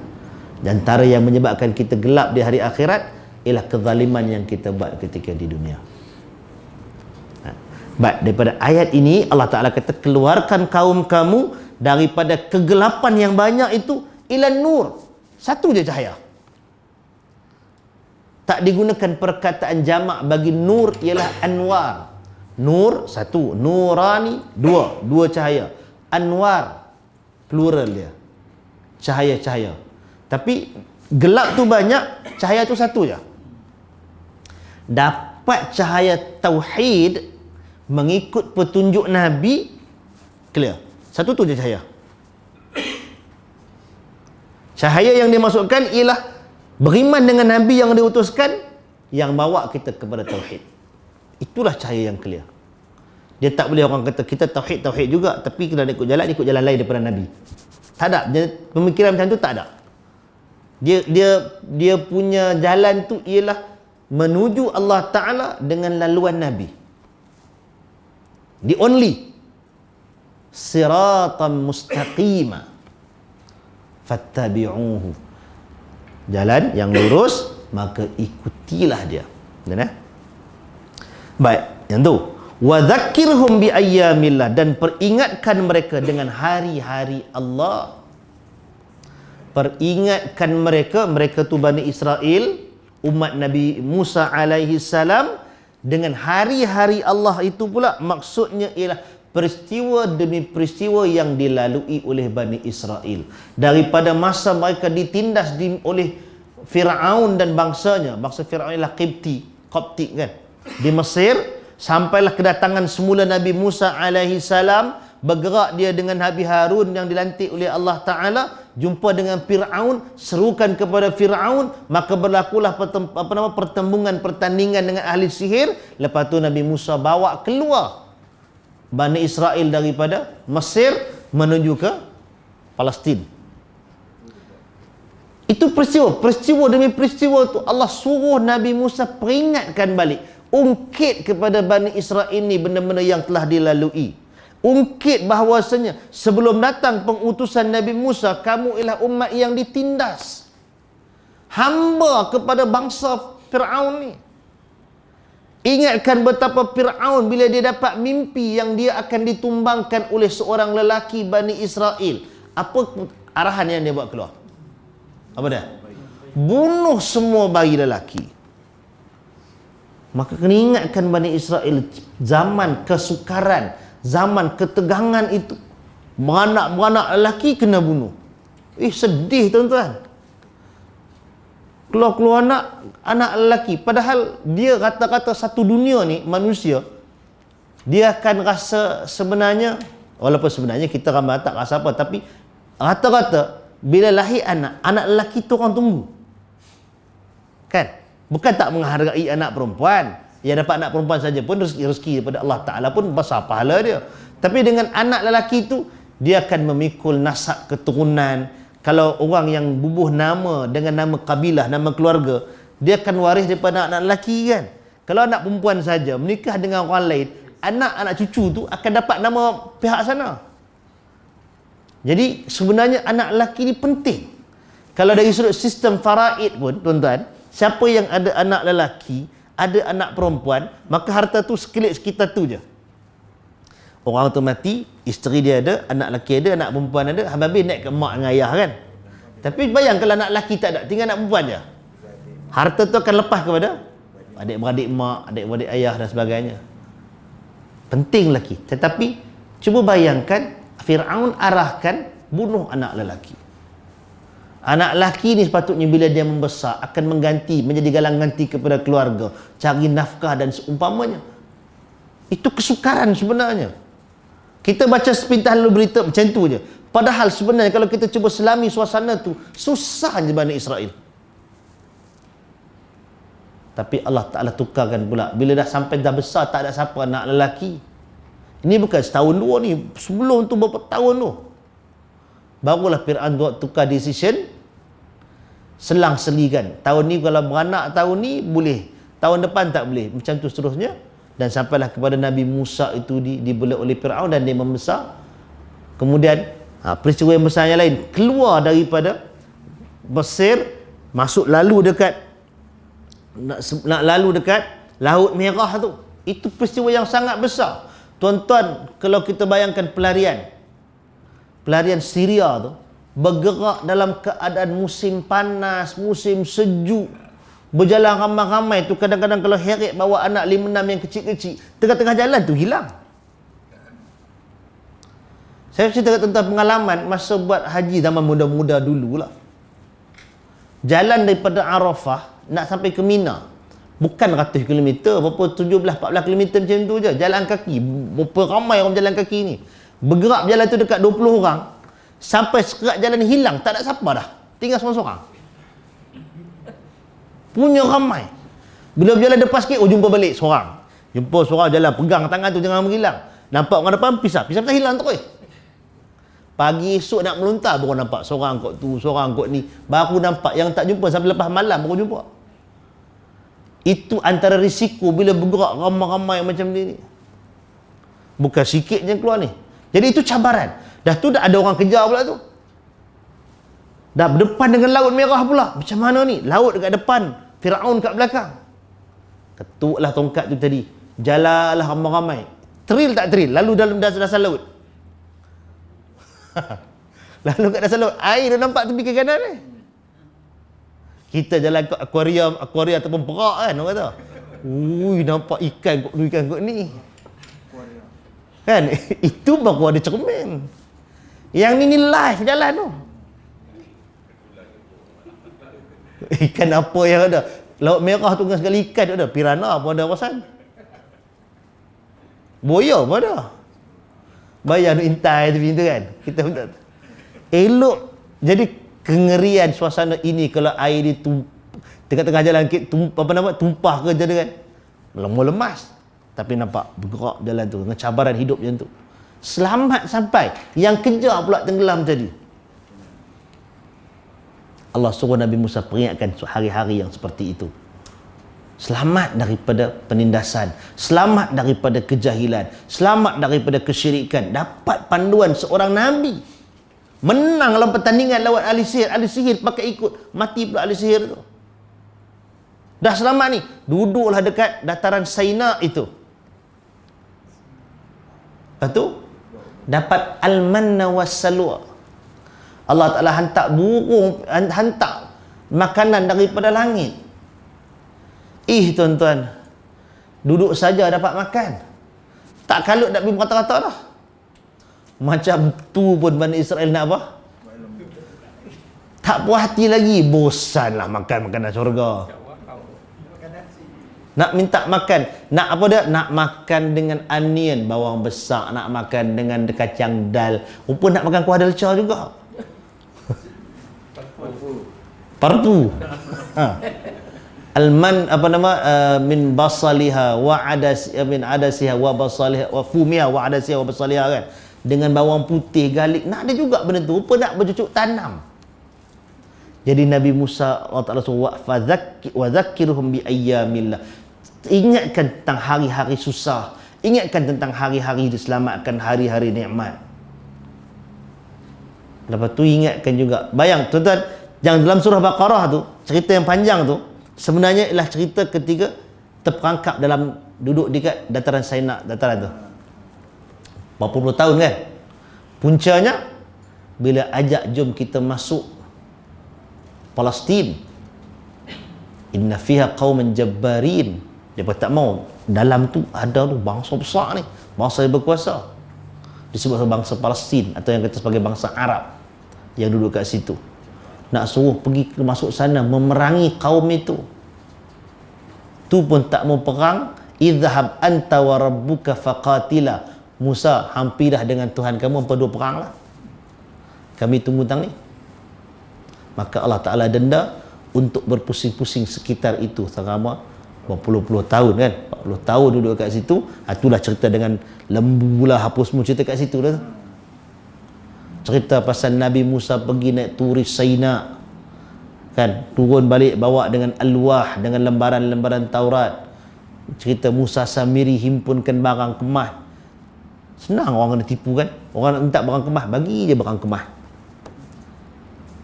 Dan antara yang menyebabkan kita gelap di hari akhirat ialah kezaliman yang kita buat ketika di dunia. Baik, daripada ayat ini Allah Ta'ala kata, keluarkan kaum kamu daripada kegelapan yang banyak itu ila nur. Satu je cahaya. Tak digunakan perkataan jamak bagi nur, ialah anwar. Nur satu, nurani dua cahaya. Anwar plural dia, cahaya-cahaya. Tapi gelap tu banyak, cahaya tu satu je. Dapat cahaya tauhid mengikut petunjuk Nabi, clear. Satu tu je cahaya. Cahaya yang dimasukkan ialah beriman dengan Nabi yang diutuskan, yang bawa kita kepada tauhid. Itulah cahaya yang clear. Dia tak boleh orang kata kita tauhid juga, tapi kita ikut jalan lain daripada Nabi. Tak ada. Pemikiran macam tu tak ada. Dia punya jalan tu ialah menuju Allah Ta'ala dengan laluan Nabi. The only siratan mustaqima fattabi'uhu. Jalan yang lurus, maka ikutilah dia. Baik, yang tu. Wa dzakkirhum bi ayyamillah, dan peringatkan mereka dengan hari-hari Allah. Peringatkan mereka tu Bani Israel, umat Nabi Musa alaihi salam, dengan hari-hari Allah itu pula maksudnya ialah peristiwa demi peristiwa yang dilalui oleh Bani Israel. Daripada masa mereka ditindas oleh Fir'aun dan bangsanya. Bangsa Fir'aun ialah Qibti kan, di Mesir, sampailah kedatangan semula Nabi Musa alaihi salam. Bergerak dia dengan Nabi Harun yang dilantik oleh Allah Ta'ala, jumpa dengan Fir'aun, serukan kepada Fir'aun, maka berlakulah pertandingan dengan ahli sihir. Lepas tu Nabi Musa bawa keluar Bani Israel daripada Mesir menuju ke Palestin. Itu peristiwa demi peristiwa tu Allah suruh Nabi Musa peringatkan balik, ungkit kepada Bani Israel ni benda-benda yang telah dilalui. Ungkit bahawasanya sebelum datang pengutusan Nabi Musa, kamu ialah umat yang ditindas, hamba kepada bangsa Fir'aun ni. Ingatkan betapa Fir'aun bila dia dapat mimpi yang dia akan ditumbangkan oleh seorang lelaki Bani Israel, apa arahan yang dia buat keluar? Apa dia? Bunuh semua bayi lelaki. Maka kena ingatkan Bani Israel zaman kesukaran, zaman ketegangan itu, beranak-beranak lelaki kena bunuh. Sedih tuan-tuan. Keluar-keluar anak lelaki. Padahal dia rata-rata satu dunia ni, manusia, dia akan rasa sebenarnya, walaupun sebenarnya kita ramai tak rasa apa, tapi rata-rata bila lahir anak lelaki tu orang tunggu. Kan? Bukan tak menghargai anak perempuan. Yang dapat anak perempuan saja pun rezeki daripada Allah Ta'ala pun besar pahala dia. Tapi dengan anak lelaki tu, dia akan memikul nasab keturunan. Kalau orang yang bubuh nama dengan nama kabilah, nama keluarga, dia akan waris daripada anak lelaki kan. Kalau anak perempuan saja menikah dengan orang lain, anak-anak cucu tu akan dapat nama pihak sana. Jadi sebenarnya anak lelaki ni penting. Kalau dari sudut sistem faraid pun tuan-tuan, siapa yang ada anak lelaki, ada anak perempuan, maka harta tu sekitar tu je. Orang tu mati, isteri dia ada, anak lelaki ada, anak perempuan ada, habis naik ke mak dengan ayah kan. Tapi bayang kalau anak lelaki tak ada, tinggal anak perempuan je, harta tu akan lepas kepada adik-beradik mak, adik-beradik ayah dan sebagainya. Penting lelaki. Tetapi cuba bayangkan, Fir'aun arahkan bunuh anak lelaki. Anak lelaki ni sepatutnya bila dia membesar akan mengganti, menjadi galang ganti kepada keluarga, cari nafkah dan seumpamanya. Itu kesukaran sebenarnya. Kita baca sepintas lalu berita macam tu je. Padahal sebenarnya kalau kita cuba selami suasana tu, susah je Bani Israel. Tapi Allah Ta'ala tukarkan pula. Bila dah sampai dah besar, tak ada siapa anak lelaki. Ini bukan setahun dua ni, sebelum tu berapa tahun tu. Barulah Fir'aun buat tukar decision, selang-selikan. Tahun ni kalau beranak tahun ni boleh, tahun depan tak boleh, macam tu seterusnya. Dan sampailah kepada Nabi Musa itu dibela oleh Fir'aun dan dia membesar. Kemudian peristiwa yang besar yang lain, keluar daripada Mesir, masuk lalu dekat nak lalu dekat Laut Merah tu. Itu peristiwa yang sangat besar. Tuan-tuan, kalau kita bayangkan pelarian Syria tu, bergerak dalam keadaan musim panas, musim sejuk, berjalan ramai-ramai tu, kadang-kadang kalau heret bawa anak 5-6 yang kecil-kecil, tengah-tengah jalan tu hilang. Saya cerita tentang pengalaman masa buat haji zaman muda-muda dululah. Jalan daripada Arafah nak sampai ke Mina, bukan ratus kilometer, berapa 17-14 kilometer macam tu je, jalan kaki. Berapa ramai orang jalan kaki ni, bergerak jalan tu dekat 20 orang, sampai sekerat jalan ni hilang, tak ada siapa dah, tinggal seorang-seorang. Punya ramai. Bila berjalan depan sikit, jumpa balik seorang. Jumpa seorang jalan, pegang tangan tu jangan menghilang. Nampak orang depan, pisah hilang terus. Pagi esok nak meluntar, baru nampak seorang kot tu, seorang kot ni. Baru nampak, yang tak jumpa sampai lepas malam baru jumpa. Itu antara risiko bila bergerak ramai-ramai macam ni. Bukan sikit je keluar ni. Jadi itu cabaran. Dah tu dah ada orang kejar pula tu. Dah berdepan dengan Laut Merah pula. Macam mana ni? Laut dekat depan, Firaun kat belakang. Ketuklah tongkat tu tadi. Jalanlah ramai-ramai. Tril tak tril? Lalu dalam dasar laut. Lalu kat dasar laut, air dah nampak tepi ke kanan ni. Kita jalan ke akuarium ataupun perak kan, orang kata. Ui, nampak ikan kot ni. Kan? Itu baru ada cermin. Yang ni live jalan tu. Ikan apa yang ada? Laut Merah tu dengan segala ikan tu ada. Piranha pun ada kawasan. Boya pun ada. Bayar tu intai tu kan. Kita pun tak. Elok. Jadi kengerian suasana ini kalau air di tengah-tengah jalan tumpah ke jadi kan. Lemas. Tapi nampak bergerak jalan tu dengan cabaran hidup macam tu. Selamat sampai. Yang kejar pula tenggelam tadi. Allah suruh Nabi Musa peringatkan hari-hari yang seperti itu. Selamat daripada penindasan, selamat daripada kejahilan, selamat daripada kesyirikan. Dapat panduan seorang Nabi. Menang dalam pertandingan lawan ahli sihir pakai ikut, mati pula ahli sihir tu. Dah selamat ni, duduklah dekat dataran Saina itu. Lepas tu dapat al-manna was-salwa. Allah Ta'ala hantar makanan daripada langit. Tuan-tuan, duduk saja dapat makan. Tak kalut nak pergi berkata-kata dah. Macam tu pun Bani Israel nak apa? Tak puas hati lagi, bosanlah makan makanan syurga. Nak minta makan, nak apa dia? Nak makan dengan onion, bawang besar, nak makan dengan kacang dal. Rupa nak makan kuah dalca juga. Partu. Alman min basaliha wa min adasiha wa basaliha wa fumiha wa adasiha wa basaliha kan. Dengan bawang putih, garlic. Nak ada juga benda tu. Rupa nak bercucuk tanam. Jadi Nabi Musa Allah Ta'ala suruh wa dhakkirhum bi ayyamillah. Ingatkan tentang hari-hari susah. Ingatkan tentang hari-hari diselamatkan, hari-hari nikmat. Lepas tu ingatkan juga. Bayang tuan-tuan, yang dalam surah Baqarah tu, cerita yang panjang tu, sebenarnya ialah cerita ketika terperangkap dalam duduk dekat dataran Saina, dataran tu. Berapa puluh tahun kan? Puncanya bila ajak jom kita masuk Palestin. Inna fiha qauman jabbarin. Dia pun tak mau. Dalam tu ada tu bangsa besar ni, bangsa yang berkuasa. Disebut bangsa Palestin atau yang kita sebagai bangsa Arab yang duduk kat situ. Nak suruh pergi ke masuk sana memerangi kaum itu. Tu pun tak mau perang. Idhhab anta wa rabbuka faqatila. Musa, hampirlah dengan Tuhan kamu, perlu perang lah. Kami tunggu tang ni. Maka Allah Ta'ala denda untuk berpusing-pusing sekitar itu selama berpuluh-puluh tahun kan. 40 tahun duduk kat situ. Itulah cerita dengan lembu lah, apa semua cerita kat situ dah. Cerita pasal Nabi Musa pergi naik Turi Saina kan, turun balik bawa dengan alwah, dengan lembaran-lembaran Taurat. Cerita Musa Samiri himpunkan barang kemah. Senang orang kena tipu kan. Orang nak minta barang kemah, bagi je barang kemah.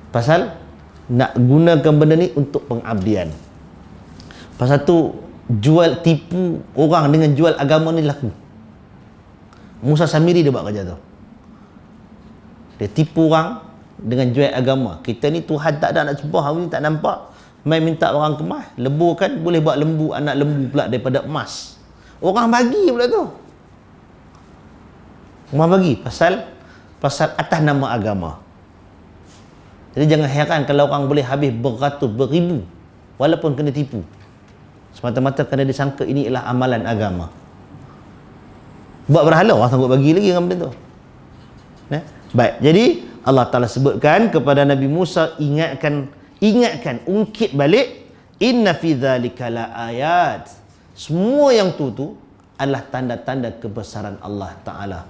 Pasal nak gunakan benda ni untuk pengabdian. Pasal tu jual tipu orang dengan jual agama ni laku. Musa Samiri dia buat kerja tu. Dia tipu orang dengan jual agama. Kita ni Tuhan tak ada nak sembah, hari ni tak nampak. Mai minta orang kemas, leburkan boleh buat lembu, anak lembu pula daripada emas. Orang bagi pula tu. Orang bagi pasal atas nama agama. Jadi jangan heran kalau orang boleh habis beratus, beribu walaupun kena tipu. Semata-mata kerana disangka ini ialah amalan agama. Buat berhala orang sanggup bagi lagi dengan benda tu. Baik, jadi Allah Ta'ala sebutkan kepada Nabi Musa, ingatkan, ungkit balik, inna fi dzalika la ayat. Semua yang tu adalah tanda-tanda kebesaran Allah Ta'ala.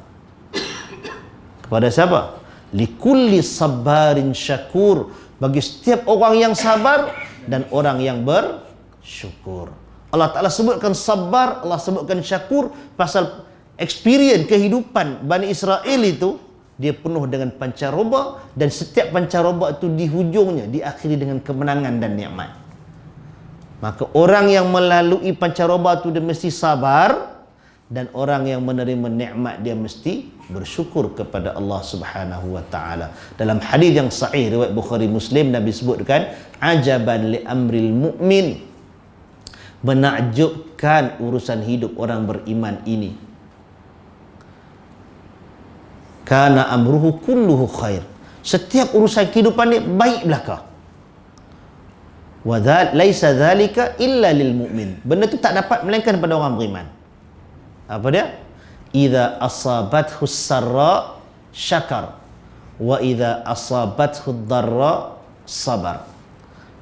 Kepada siapa? Likulli sabarin syakur, bagi setiap orang yang sabar dan orang yang bersyukur. Allah Ta'ala sebutkan sabar, Allah sebutkan syakur pasal experience kehidupan Bani Israel itu dia penuh dengan pancaroba, dan setiap pancaroba itu di hujungnya diakhiri dengan kemenangan dan nikmat. Maka orang yang melalui pancaroba itu dia mesti sabar, dan orang yang menerima nikmat dia mesti bersyukur kepada Allah Subhanahu wa taala. Dalam hadis yang sahih riwayat Bukhari Muslim, Nabi sebutkan, ajaban li amril mu'min, menakjubkan urusan hidup orang beriman ini. Kana amruhu kulluhu khair, setiap urusan kehidupan ni baik belaka. Wa laisa dzalika illa lil mu'min, benda tu tak dapat melainkan pada orang beriman. Apa dia? Idza asabathu sarra syakar wa idza asabathu dharra sabar.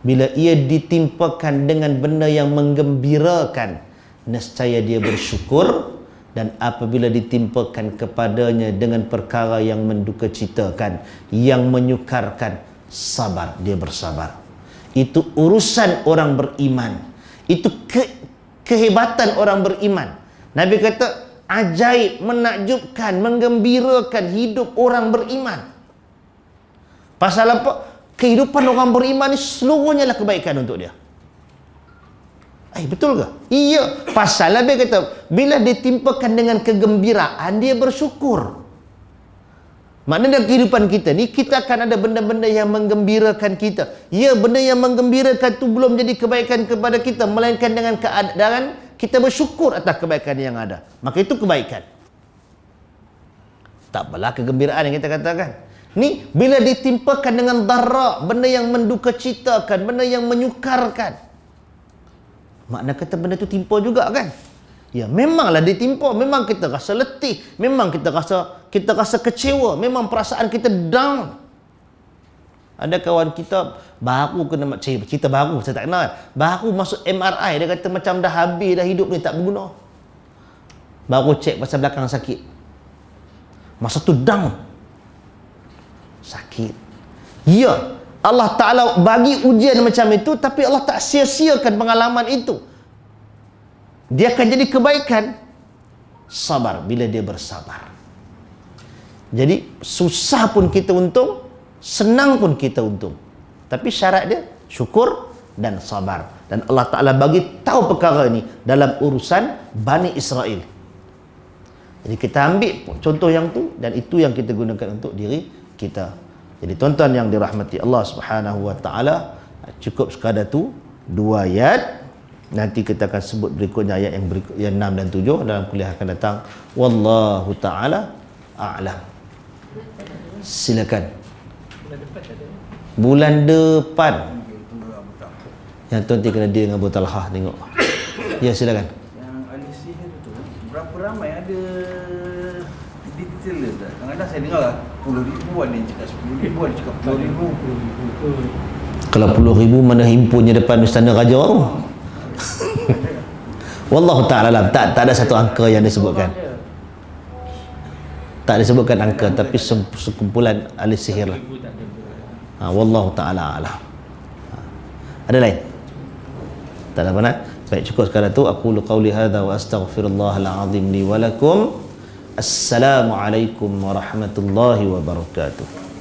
Bila ia ditimpakan dengan benda yang menggembirakan, nescaya dia bersyukur, dan apabila ditimpakan kepadanya dengan perkara yang mendukacitakan, yang menyukarkan, sabar, dia bersabar. Itu urusan orang beriman. Itu kehebatan orang beriman. Nabi kata ajaib, menakjubkan, menggembirakan hidup orang beriman. Pasal apa? Kehidupan orang beriman ni seluruhnya lah kebaikan untuk dia. Betul ke? Iya. Pasal Nabi kata bila ditimpakan dengan kegembiraan, dia bersyukur. Maknanya dalam kehidupan kita ni, kita akan ada benda-benda yang menggembirakan kita. Ya, benda yang menggembirakan tu belum jadi kebaikan kepada kita, melainkan dengan keadaan kita bersyukur atas kebaikan yang ada. Maka itu kebaikan. Tak apalah kegembiraan yang kita katakan. Ni bila ditimpakan dengan dara, benda yang mendukacitakan, benda yang menyukarkan, makna kata benda tu timpa juga kan? Ya, memanglah ditimpa, memang kita rasa letih, memang kita rasa kecewa, memang perasaan kita down. Ada kawan kita baru kena cerita baru, saya tak kenal. Baru masuk MRI, dia kata macam dah habis dah hidup ni, tak berguna. Baru cek pasal belakang sakit. Masa tu down. Sakit. Ya, Allah Ta'ala bagi ujian macam itu, tapi Allah tak sia-siakan pengalaman itu. Dia akan jadi kebaikan. Sabar bila dia bersabar. Jadi susah pun kita untung, senang pun kita untung. Tapi syarat dia syukur dan sabar. Dan Allah Ta'ala bagi tahu perkara ini dalam urusan Bani Israel. Jadi kita ambil contoh yang tu, dan itu yang kita gunakan untuk diri kita. Jadi tuan-tuan yang dirahmati Allah Subhanahu wa taala, cukup sekadar tu 2 ayat. Nanti kita akan sebut berikutnya ayat yang 6 dan 7 dalam kuliah akan datang. Wallahu taala a'lam. Silakan. Bulan depan. Yang tuan nanti kena deal dengan Abu Talhah tengok. Ya, silakan. Yang ahli sihir tu berapa ramai ada detail dia tak? Kadang-kadang saya dengar lah 10,000 ada yang cakap 10,000, ada cakap 10,000. Kalau 10,000 mana himpunnya depan istana raja tu? Wallahu ta'ala alam. Tak ada satu angka yang disebutkan. Tak disebutkan angka, tapi sekumpulan ahli sihir lah. Wallahu ta'ala alam. Ada lain? Tak ada mana? Baik, cukup sekadar tu. Aqulu qawli hadha wa astaghfirullahal azim li wa lakum. Assalamualaikum warahmatullahi wabarakatuh.